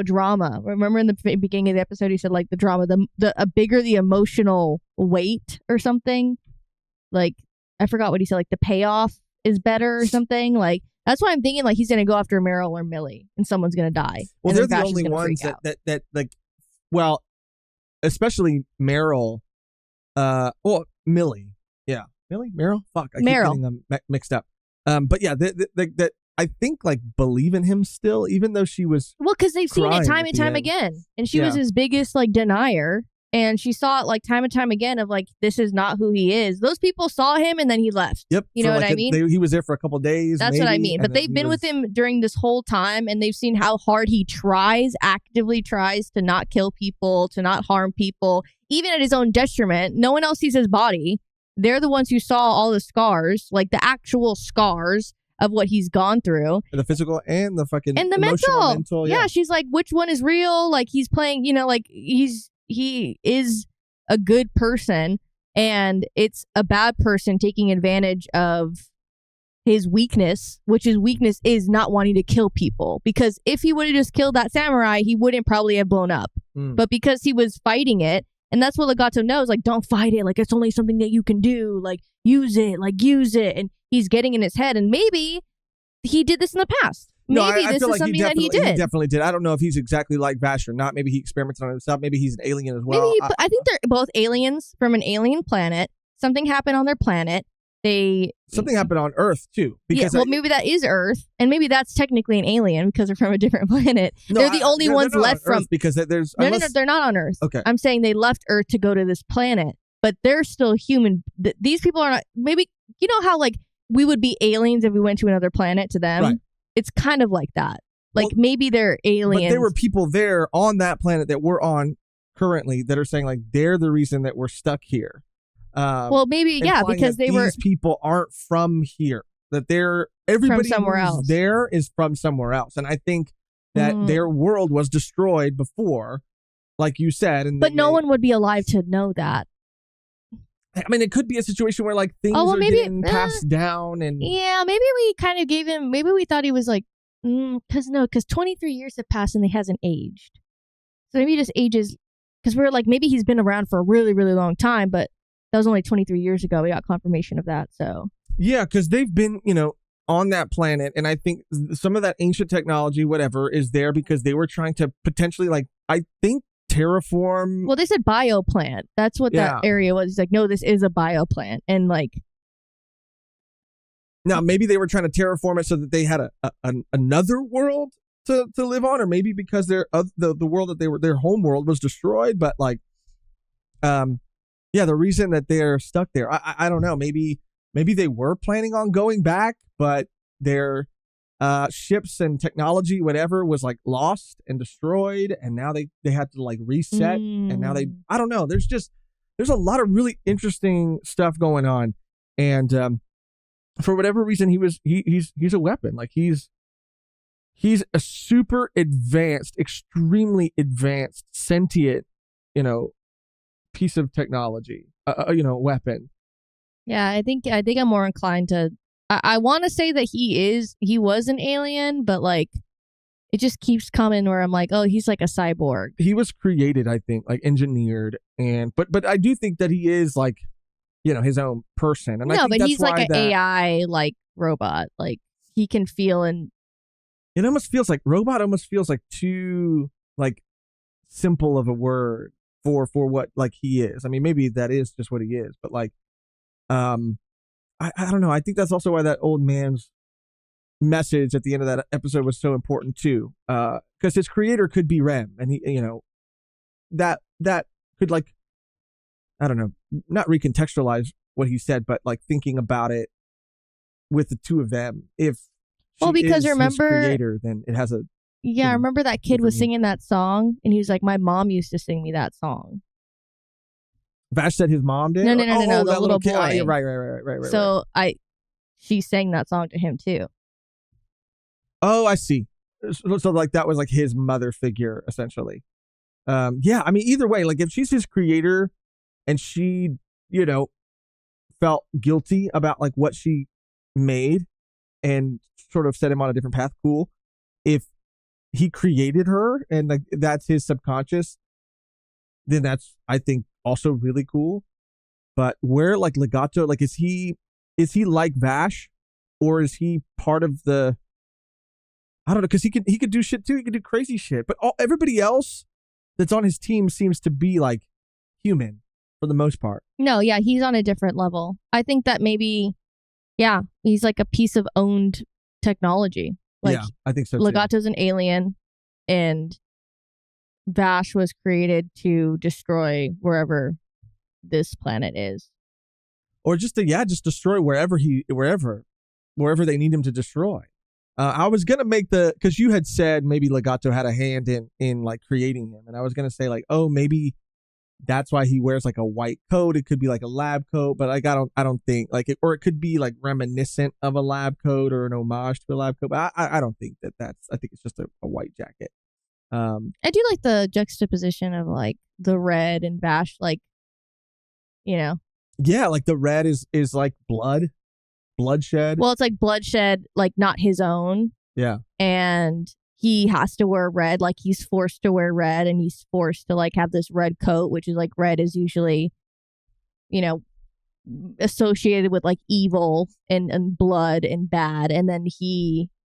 drama. Remember in the beginning of the episode, he said like the drama, the bigger the emotional weight or something. Like, I forgot what he said, like the payoff is better or something. Like, that's why I'm thinking like he's going to go after Meryl or Millie and someone's going to die. Well, they're the only ones that like, well, especially Meryl, Millie. Yeah. Millie? Meryl? Fuck. I keep getting them mixed up. But yeah, that I think like believe in him still, even though she was because they've seen it time and time again, and she was his biggest like denier, and she saw it like time and time again of like this is not who he is. Those people saw him and then he left. Yep, you know what I mean. He was there for a couple of days. That's what I mean. But they've been with him during this whole time, and they've seen how hard he actively tries to not kill people, to not harm people, even at his own detriment. No one else sees his body. They're the ones who saw all the scars, like the actual scars of what he's gone through. The physical and the fucking and the mental. Yeah, she's like, which one is real? Like, he's playing, like he is a good person, and it's a bad person taking advantage of his weakness, which his weakness is not wanting to kill people. Because if he would have just killed that samurai, he wouldn't probably have blown up. But because he was fighting it, and that's what Legato knows, like, don't fight it. Like, it's only something that you can do. Like, use it. And he's getting in his head. And maybe he did this in the past. Maybe this is something that he did. He definitely did. I don't know if he's exactly like Vash or not. Maybe he experimented on himself. Maybe he's an alien as well. I think they're both aliens from an alien planet. Something happened on their planet. Something happened on Earth too. Because maybe that is Earth, and maybe that's technically an alien because they're from a different planet. They're the only ones left from because there's no, they're not on Earth. Okay, I'm saying they left Earth to go to this planet, but they're still human. These people are not. Maybe how like we would be aliens if we went to another planet to them. Right. It's kind of like that. Like maybe they're aliens. But there were people there on that planet that we're on currently that are saying like they're the reason that we're stuck here. Well, maybe because these people aren't from here. That everybody from somewhere else. There is from somewhere else, and I think that their world was destroyed before, like you said. And no one would be alive to know that. I mean, it could be a situation where like things are getting passed down, and maybe we kind of gave him. Maybe we thought he was like, because 23 years have passed and he hasn't aged. So maybe he just ages because we're like maybe he's been around for a really really long time, but that was only 23 years ago. We got confirmation of that. So yeah, because they've been on that planet, and I think some of that ancient technology, whatever, is there because they were trying to potentially, like, I think, terraform. Well, they said bioplant. That's what that area was. He's like, no, this is a bioplant, and like. Now, maybe they were trying to terraform it so that they had another world to live on, or maybe because the world that their home world was destroyed. But like, the reason that they're stuck there, I don't know. Maybe they were planning on going back, but their ships and technology, whatever, was like lost and destroyed, and now they had to like reset, and now I don't know. There's a lot of really interesting stuff going on, and for whatever reason, he's a weapon. Like he's a super advanced, extremely advanced, sentient, piece of technology, weapon. Yeah, I think I'm more inclined to. I want to say that he was an alien, but like, it just keeps coming where I'm like, oh, he's like a cyborg. He was created, I think, like engineered, and but I do think that he is like, his own person. And no, I think but that's he's like an AI like robot. Like he can feel, and it almost feels like robot. Almost feels like too like simple of a word for what like he is. I mean, maybe that is just what he is, but like, I don't know. I think that's also why that old man's message at the end of that episode was so important too. Because his creator could be Rem, and he, that could, like, I don't know, not recontextualize what he said, but like thinking about it with the two of them. If because is remember his creator, then it has a. Yeah, I remember that kid was singing that song, and he was like, "My mom used to sing me that song." Vash said his mom did? No, that the little boy. Oh, yeah, right. So she sang that song to him too. Oh, I see. So like that was like his mother figure, essentially. Yeah, I mean, either way, like if she's his creator and she, felt guilty about like what she made and sort of set him on a different path, cool. If he created her and like that's his subconscious, then that's, I think, also really cool. But where like Legato, like is he like Vash, or is he part of the, I don't know, because he could do shit too. He could do crazy shit. But everybody else that's on his team seems to be like human for the most part. No, yeah, he's on a different level. I think that maybe, yeah, he's like a piece of owned technology. Like, yeah, I think so too. Legato's an alien, and Vash was created to destroy wherever this planet is. Or just destroy wherever they need him to destroy. I was gonna make because you had said maybe Legato had a hand in like creating him, and I was gonna say like, oh, maybe that's why he wears like a white coat. It could be like a lab coat, but like I don't think like it, or it could be like reminiscent of a lab coat or an homage to a lab coat. But I don't think that's. I think it's just a white jacket. I do like the juxtaposition of like the red and Vash, like, yeah, like the red is like bloodshed. Well, it's like bloodshed, like not his own. Yeah. And he has to wear red, like he's forced to wear red, and he's forced to like have this red coat, which is like red is usually, associated with like evil and blood and bad, and then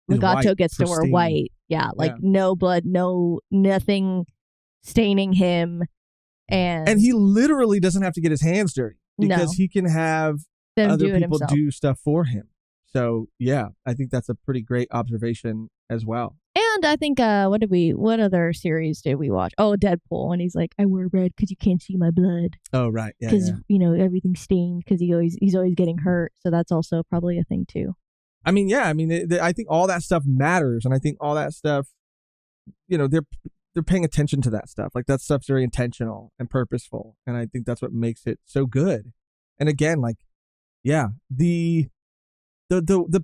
Legato gets to wear white. Yeah, like no blood, nothing staining him, and he literally doesn't have to get his hands dirty because he can have other people do stuff for him. So yeah, I think that's a pretty great observation as well. And I think what other series did we watch? Oh, Deadpool, and he's like, I wear red because you can't see my blood. Oh right, yeah. Because everything's stained because he's always getting hurt. So that's also probably a thing too. I mean, yeah. I mean, I think all that stuff matters, and I think all that stuff, they're paying attention to that stuff. Like that stuff's very intentional and purposeful, and I think that's what makes it so good. And again, like, yeah, the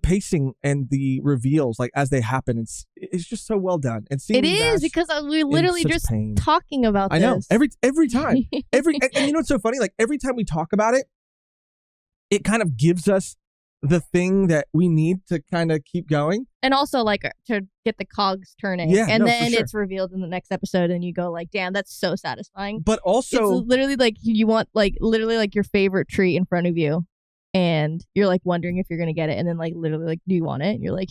pacing and the reveals, like as they happen, it's just so well done. And seeing it is because we're literally just talking about this. I know every time, and you know what's so funny? Like every time we talk about it, it kind of gives us the thing that we need to kind of keep going, and also like to get the cogs turning. And then it's revealed in the next episode, and you go like, "Damn, that's so satisfying." But also, it's literally like you want like literally like your favorite treat in front of you, and you're like wondering if you're gonna get it, and then like literally like, do you want it? And you're like,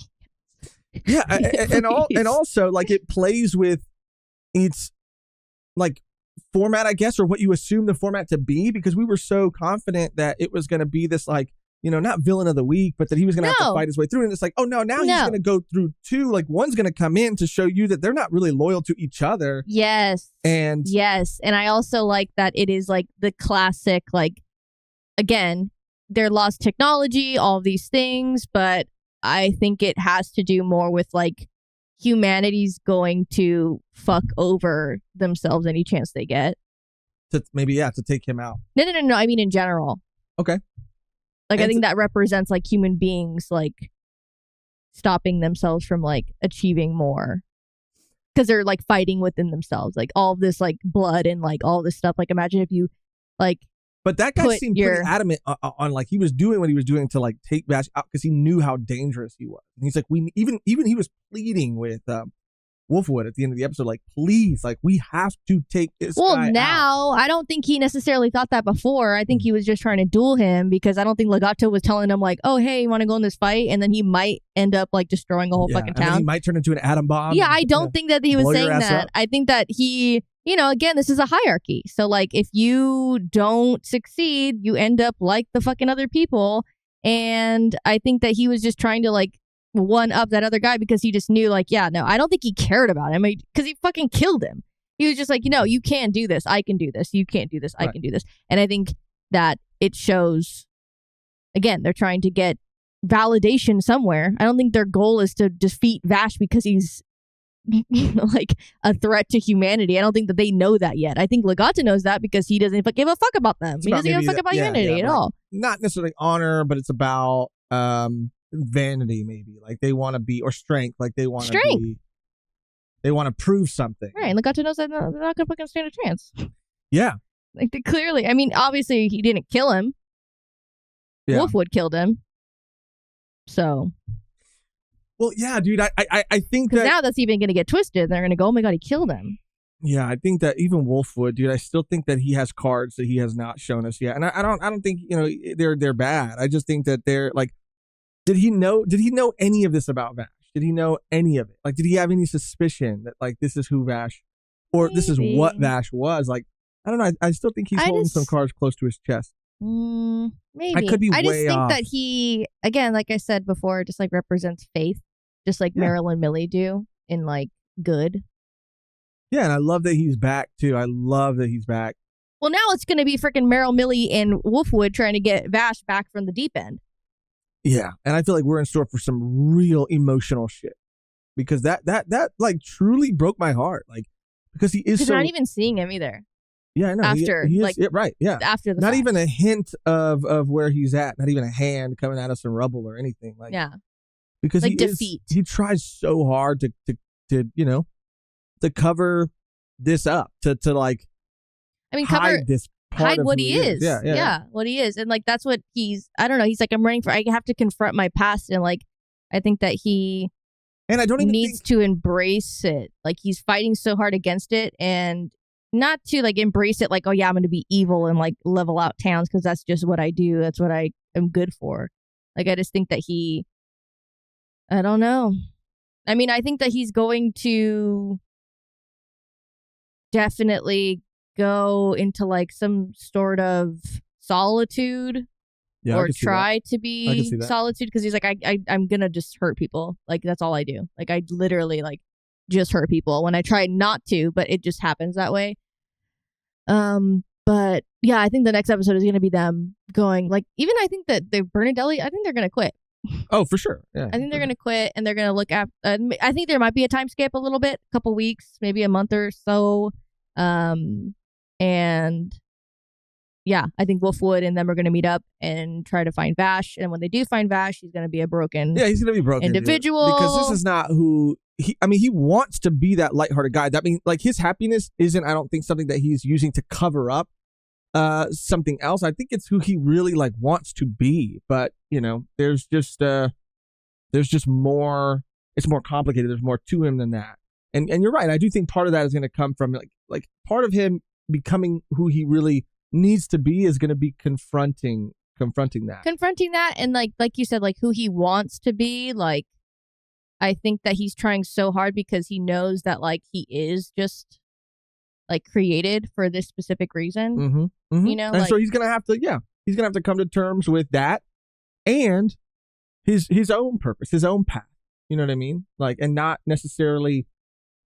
yeah, and also like it plays with its like format, I guess, or what you assume the format to be, because we were so confident that it was going to be this like, you know, not villain of the week, but that he was going to have to fight his way through. And it's like, oh no, now he's going to go through two. Like one's going to come in to show you that they're not really loyal to each other. Yes. And I also like that it is like the classic, like, again, they're lost technology, all of these things, but I think it has to do more with like humanity's going to fuck over themselves any chance they get. To maybe, to take him out. No. I mean, in general. Okay. Like, I think that represents like human beings, like stopping themselves from like achieving more. Because they're like fighting within themselves. Like all of this like blood and like all this stuff. Like imagine if you like. But that guy seemed pretty adamant on like he was doing what he was doing to like take Vash out because he knew how dangerous he was. And he's like, we even he was pleading with Wolfwood at the end of the episode, like, please, like, we have to take this guy now out. I don't think he necessarily thought that before. I think he was just trying to duel him because I don't think Legato was telling him like, oh, hey, you want to go in this fight? And then he might end up like destroying a whole fucking town. And then he might turn into an atom bomb. Yeah, I don't think that he was saying that. Up. I think that he, you know, again, this is a hierarchy. So like if you don't succeed, you end up like the fucking other people. And I think that he was just trying to like one up that other guy because he just knew like, yeah, no, I don't think he cared about him because he fucking killed him. He was just like, you know, you can't do this. I can do this. You can't do this. I can do this. And I think that it shows, again, they're trying to get validation somewhere. I don't think their goal is to defeat Vash because he's like a threat to humanity. I don't think that they know that yet. I think Legato knows that because he doesn't give a fuck about them. He doesn't give a fuck about humanity at all. Not necessarily honor, but it's about vanity, maybe. Like they want to be, or strength. Like they want to be. They want to prove something. Right. Legato knows that they're not going to fucking stand a chance. Yeah. Like they clearly. I mean, obviously he didn't kill him. Yeah. Wolfwood killed him. So. Well, yeah, dude, I think that now that's even going to get twisted. They're going to go, oh my God, he killed him. Yeah, I think that even Wolfwood, dude, I still think that he has cards that he has not shown us yet. And I don't think, you know, they're bad. I just think that they're like, did he know any of this about Vash? Did he know any of it? Like, did he have any suspicion that like this is who Vash, or this is what Vash was? Like, I don't know. I still think he's holding some cards close to his chest. Maybe. I could be I just way think off. that he, again, like I said before, just like represents faith. Just like Meryl and Millie do in like good. Yeah, and I love that he's back too. I love that he's back. Well, now it's going to be freaking Meryl, Millie, and Wolfwood trying to get Vash back from the deep end. Yeah, and I feel like we're in store for some real emotional shit because that like truly broke my heart. Like because he is so. You're not even seeing him either. Yeah, I know. After he is, like right, yeah. After the not fact. even a hint of where he's at. Not even a hand coming out of some rubble or anything. Like because like he defeat. He tries so hard to you know to cover this up to like. I mean, hide this. Hide what he is. Yeah, what he is. And like that's what he's, I don't know, he's like, I'm running for, I have to confront my past. And like I think that he and I don't even needs to embrace it. Like he's fighting so hard against it, and not to like embrace it like, oh yeah, I'm gonna be evil and like level out towns because that's just what I do, that's what I am good for. Like I just think that he, I don't know, I mean, I think that he's going to definitely go into like some sort of solitude or try to be solitude because he's like, I'm gonna just hurt people. Like that's all I do. Like I literally like just hurt people when I try not to, but it just happens that way. But yeah, I think the next episode is gonna be them going like, even I think that the Bernadelli, I think they're gonna quit. Oh, for sure. Yeah, I think they're gonna quit and they're gonna look at. I think there might be a time skip a little bit, a couple weeks, maybe a month or so. And yeah, I think Wolfwood and them are going to meet up and try to find Vash. And when they do find Vash, he's going to be a broken he's going to be broken individual. Because this is not who he, I mean, he wants to be that lighthearted guy. That means like his happiness isn't, I don't think, something that he's using to cover up something else. I think it's who he really like wants to be. But, you know, there's just more, it's more complicated. There's more to him than that. And you're right. I do think part of that is going to come from like part of him becoming who he really needs to be is going to be confronting confronting that. And like you said, like who he wants to be. Like, I think that he's trying so hard because he knows that like he is just like created for this specific reason. Mm-hmm. Mm-hmm. You know, and like, so he's gonna have to come to terms with that and his own purpose, his own path. You know what I mean? Like, and not necessarily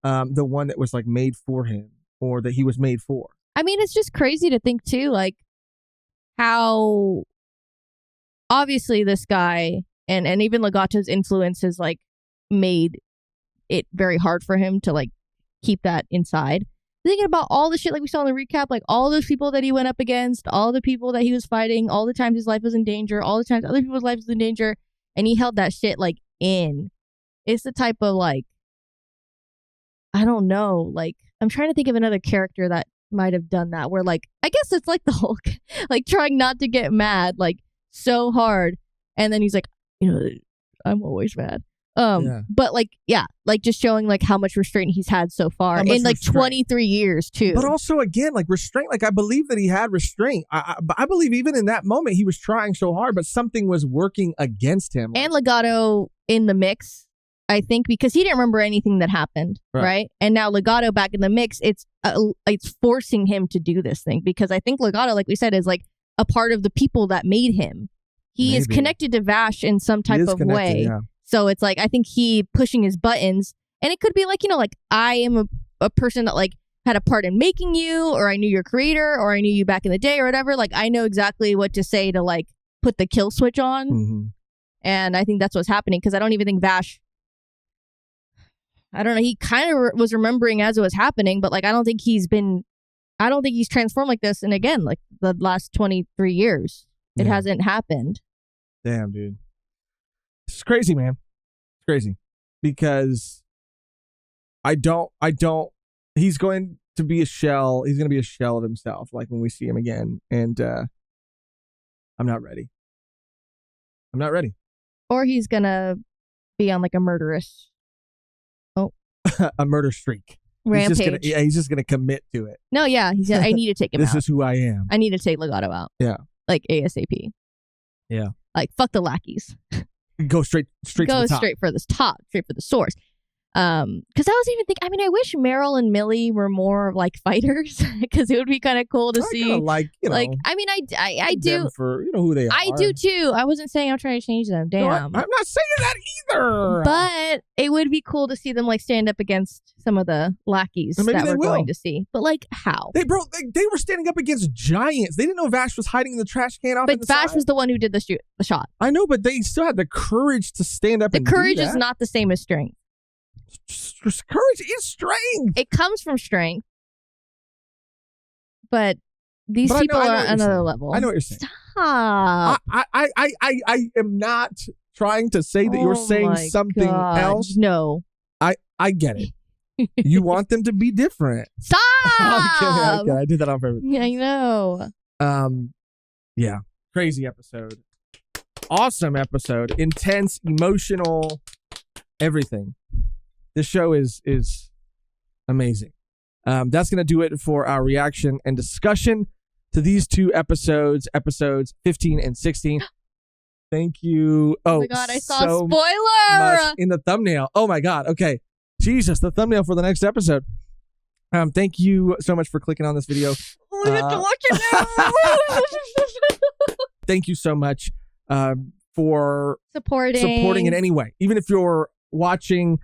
the one that was like made for him or that he was made for. I mean, it's just crazy to think too, like how obviously this guy and even Legato's influence has like made it very hard for him to like keep that inside. Thinking about all the shit like we saw in the recap, like all those people that he went up against, all the people that he was fighting, all the times his life was in danger, all the times other people's lives was in danger, and he held that shit like in. It's the type of like, I don't know, like I'm trying to think of another character that might have done that where like I guess it's like the Hulk like trying not to get mad like so hard, and then he's like, you know, I'm always mad. But like, yeah, like just showing like how much restraint he's had so far in like 23 years too. But also again, like restraint, like I believe that he had restraint. I believe even in that moment he was trying so hard, but something was working against him. And Legato in the mix, I think, because he didn't remember anything that happened, right? And now Legato back in the mix, it's forcing him to do this thing because I think Legato, like we said, is like a part of the people that made him. He is connected to Vash in some type of way. Yeah. So it's like, I think he pushing his buttons, and it could be like, you know, like I am a person that like had a part in making you, or I knew your creator, or I knew you back in the day or whatever. Like I know exactly what to say to like put the kill switch on. Mm-hmm. And I think that's what's happening because I don't even think Vash, I don't know, he kind of was remembering as it was happening, but like I don't think he's transformed like this. And again, like the last 23 years, it hasn't happened. Damn, dude. It's crazy, man. It's crazy because he's going to be a shell. He's going to be a shell of himself. Like when we see him again. And I'm not ready. Or he's going to be on like a murderous. A murder streak. Rampage. He's just going to commit to it. No, yeah. I need to take him out. This is who I am. I need to take Legato out. Yeah. Like ASAP. Yeah. Like fuck the lackeys. Go straight to the top. Go straight for the top, straight for the source. Because I was even thinking, I mean, I wish Meryl and Millie were more like fighters because it would be kind of cool to see. Like, you know, like, I mean, I do. For, you know who they are. I do too. I wasn't saying I'm trying to change them. Damn. No, I'm not saying that either. But it would be cool to see them like stand up against some of the lackeys that we're going to see. But like, how? They were standing up against giants. They didn't know Vash was hiding in the trash can off. But Vash was the one who did the shot. I know, but they still had the courage to stand up. The and courage do that. is not the same as strength. Courage is strength. It comes from strength, but these people are at another level. I know what you're saying. Stop. I am not trying to say that you're saying something else. No. I get it. You want them to be different. Stop. Okay. I did that on purpose. Yeah, I know. Yeah. Crazy episode. Awesome episode. Intense, emotional, everything. This show is amazing. That's going to do it for our reaction and discussion to these two episodes 15 and 16. Thank you. Oh my God, I saw a spoiler in the thumbnail. Oh my God. Okay. Jesus, the thumbnail for the next episode. Thank you so much for clicking on this video. We have to watch it now. Thank you so much for supporting in any way. Even if you're watching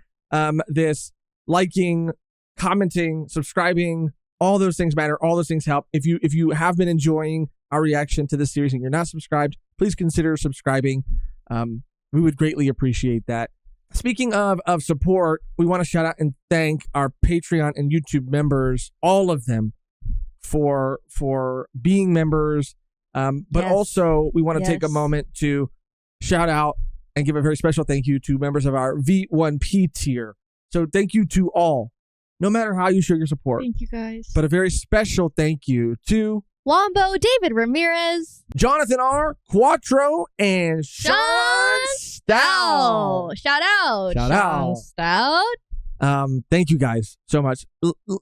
this, liking, commenting, subscribing, all those things matter. All those things help. If you have been enjoying our reaction to this series and you're not subscribed, please consider subscribing. We would greatly appreciate that. Speaking of support, we want to shout out and thank our Patreon and YouTube members, all of them, for being members. But also we want to take a moment to shout out and give a very special thank you to members of our V1P tier. So thank you to all, no matter how you show your support. Thank you guys. But a very special thank you to Wombo, David Ramirez, Jonathan R, Quattro, and Sean Stout. Shout out. Sean Stout. Thank you guys so much.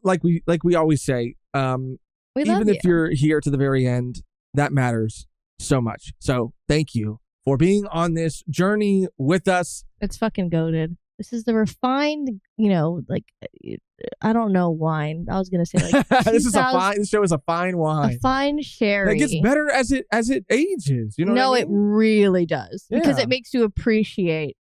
Like we always say, we even if you're here to the very end, that matters. so much. So thank you for being on this journey with us. It's fucking goated. This is the refined, like, I don't know, wine. I was gonna say like This show is a fine wine. A fine sherry. It gets better as it ages. You know what I mean? It really does. Yeah. Because it makes you appreciate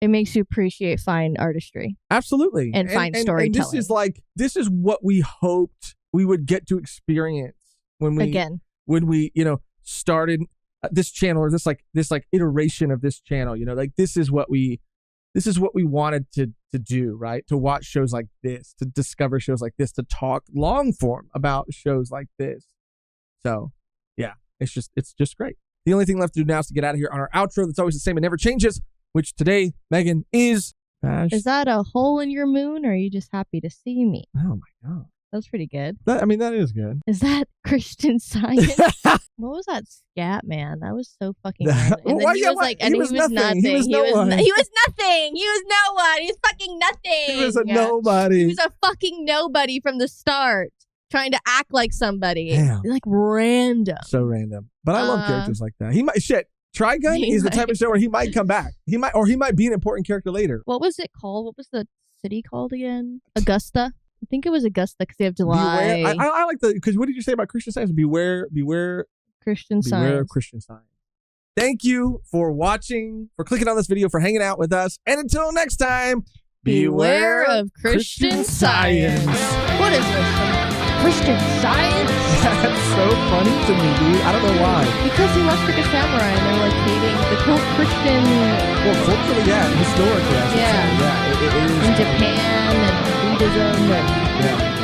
fine artistry. Absolutely. And fine storytelling. And this is what we hoped we would get to experience when we started this channel, or this iteration of this channel. This is what we wanted to do, right? To watch shows like this, to discover shows like this, to talk long form about shows like this. So yeah, it's just great. The only thing left to do now is to get out of here on our outro that's always the same and never changes, which today, Megan, is Bash. Is that a hole in your moon, or are you just happy to see me? Oh my God. That was pretty good. That is good. Is that Christian Science? What was that scat man? That was so fucking random. And then he was nothing. He was no one. He was nothing. He was no one. He was fucking nothing. He was a nobody. He was a fucking nobody from the start, trying to act like somebody. Damn. Like random. So random. But I love characters like that. Trigun is the type of show where he might come back. He might be an important character later. What was it called? What was the city called again? Augusta? I think it was Augusta because they have July. Beware. I like because what did you say about Christian Science? Beware Christian Science. Beware of Christian Science. Thank you for watching, for clicking on this video, for hanging out with us. And until next time, beware of Christian Science. What is this? Christian Science? That's so funny to me, dude. I don't know why. Because he left like a samurai and they're like hating the cult Christian. Well, culturally, yeah. Historically, I should say. Yeah. It is. In Japan and Buddhism and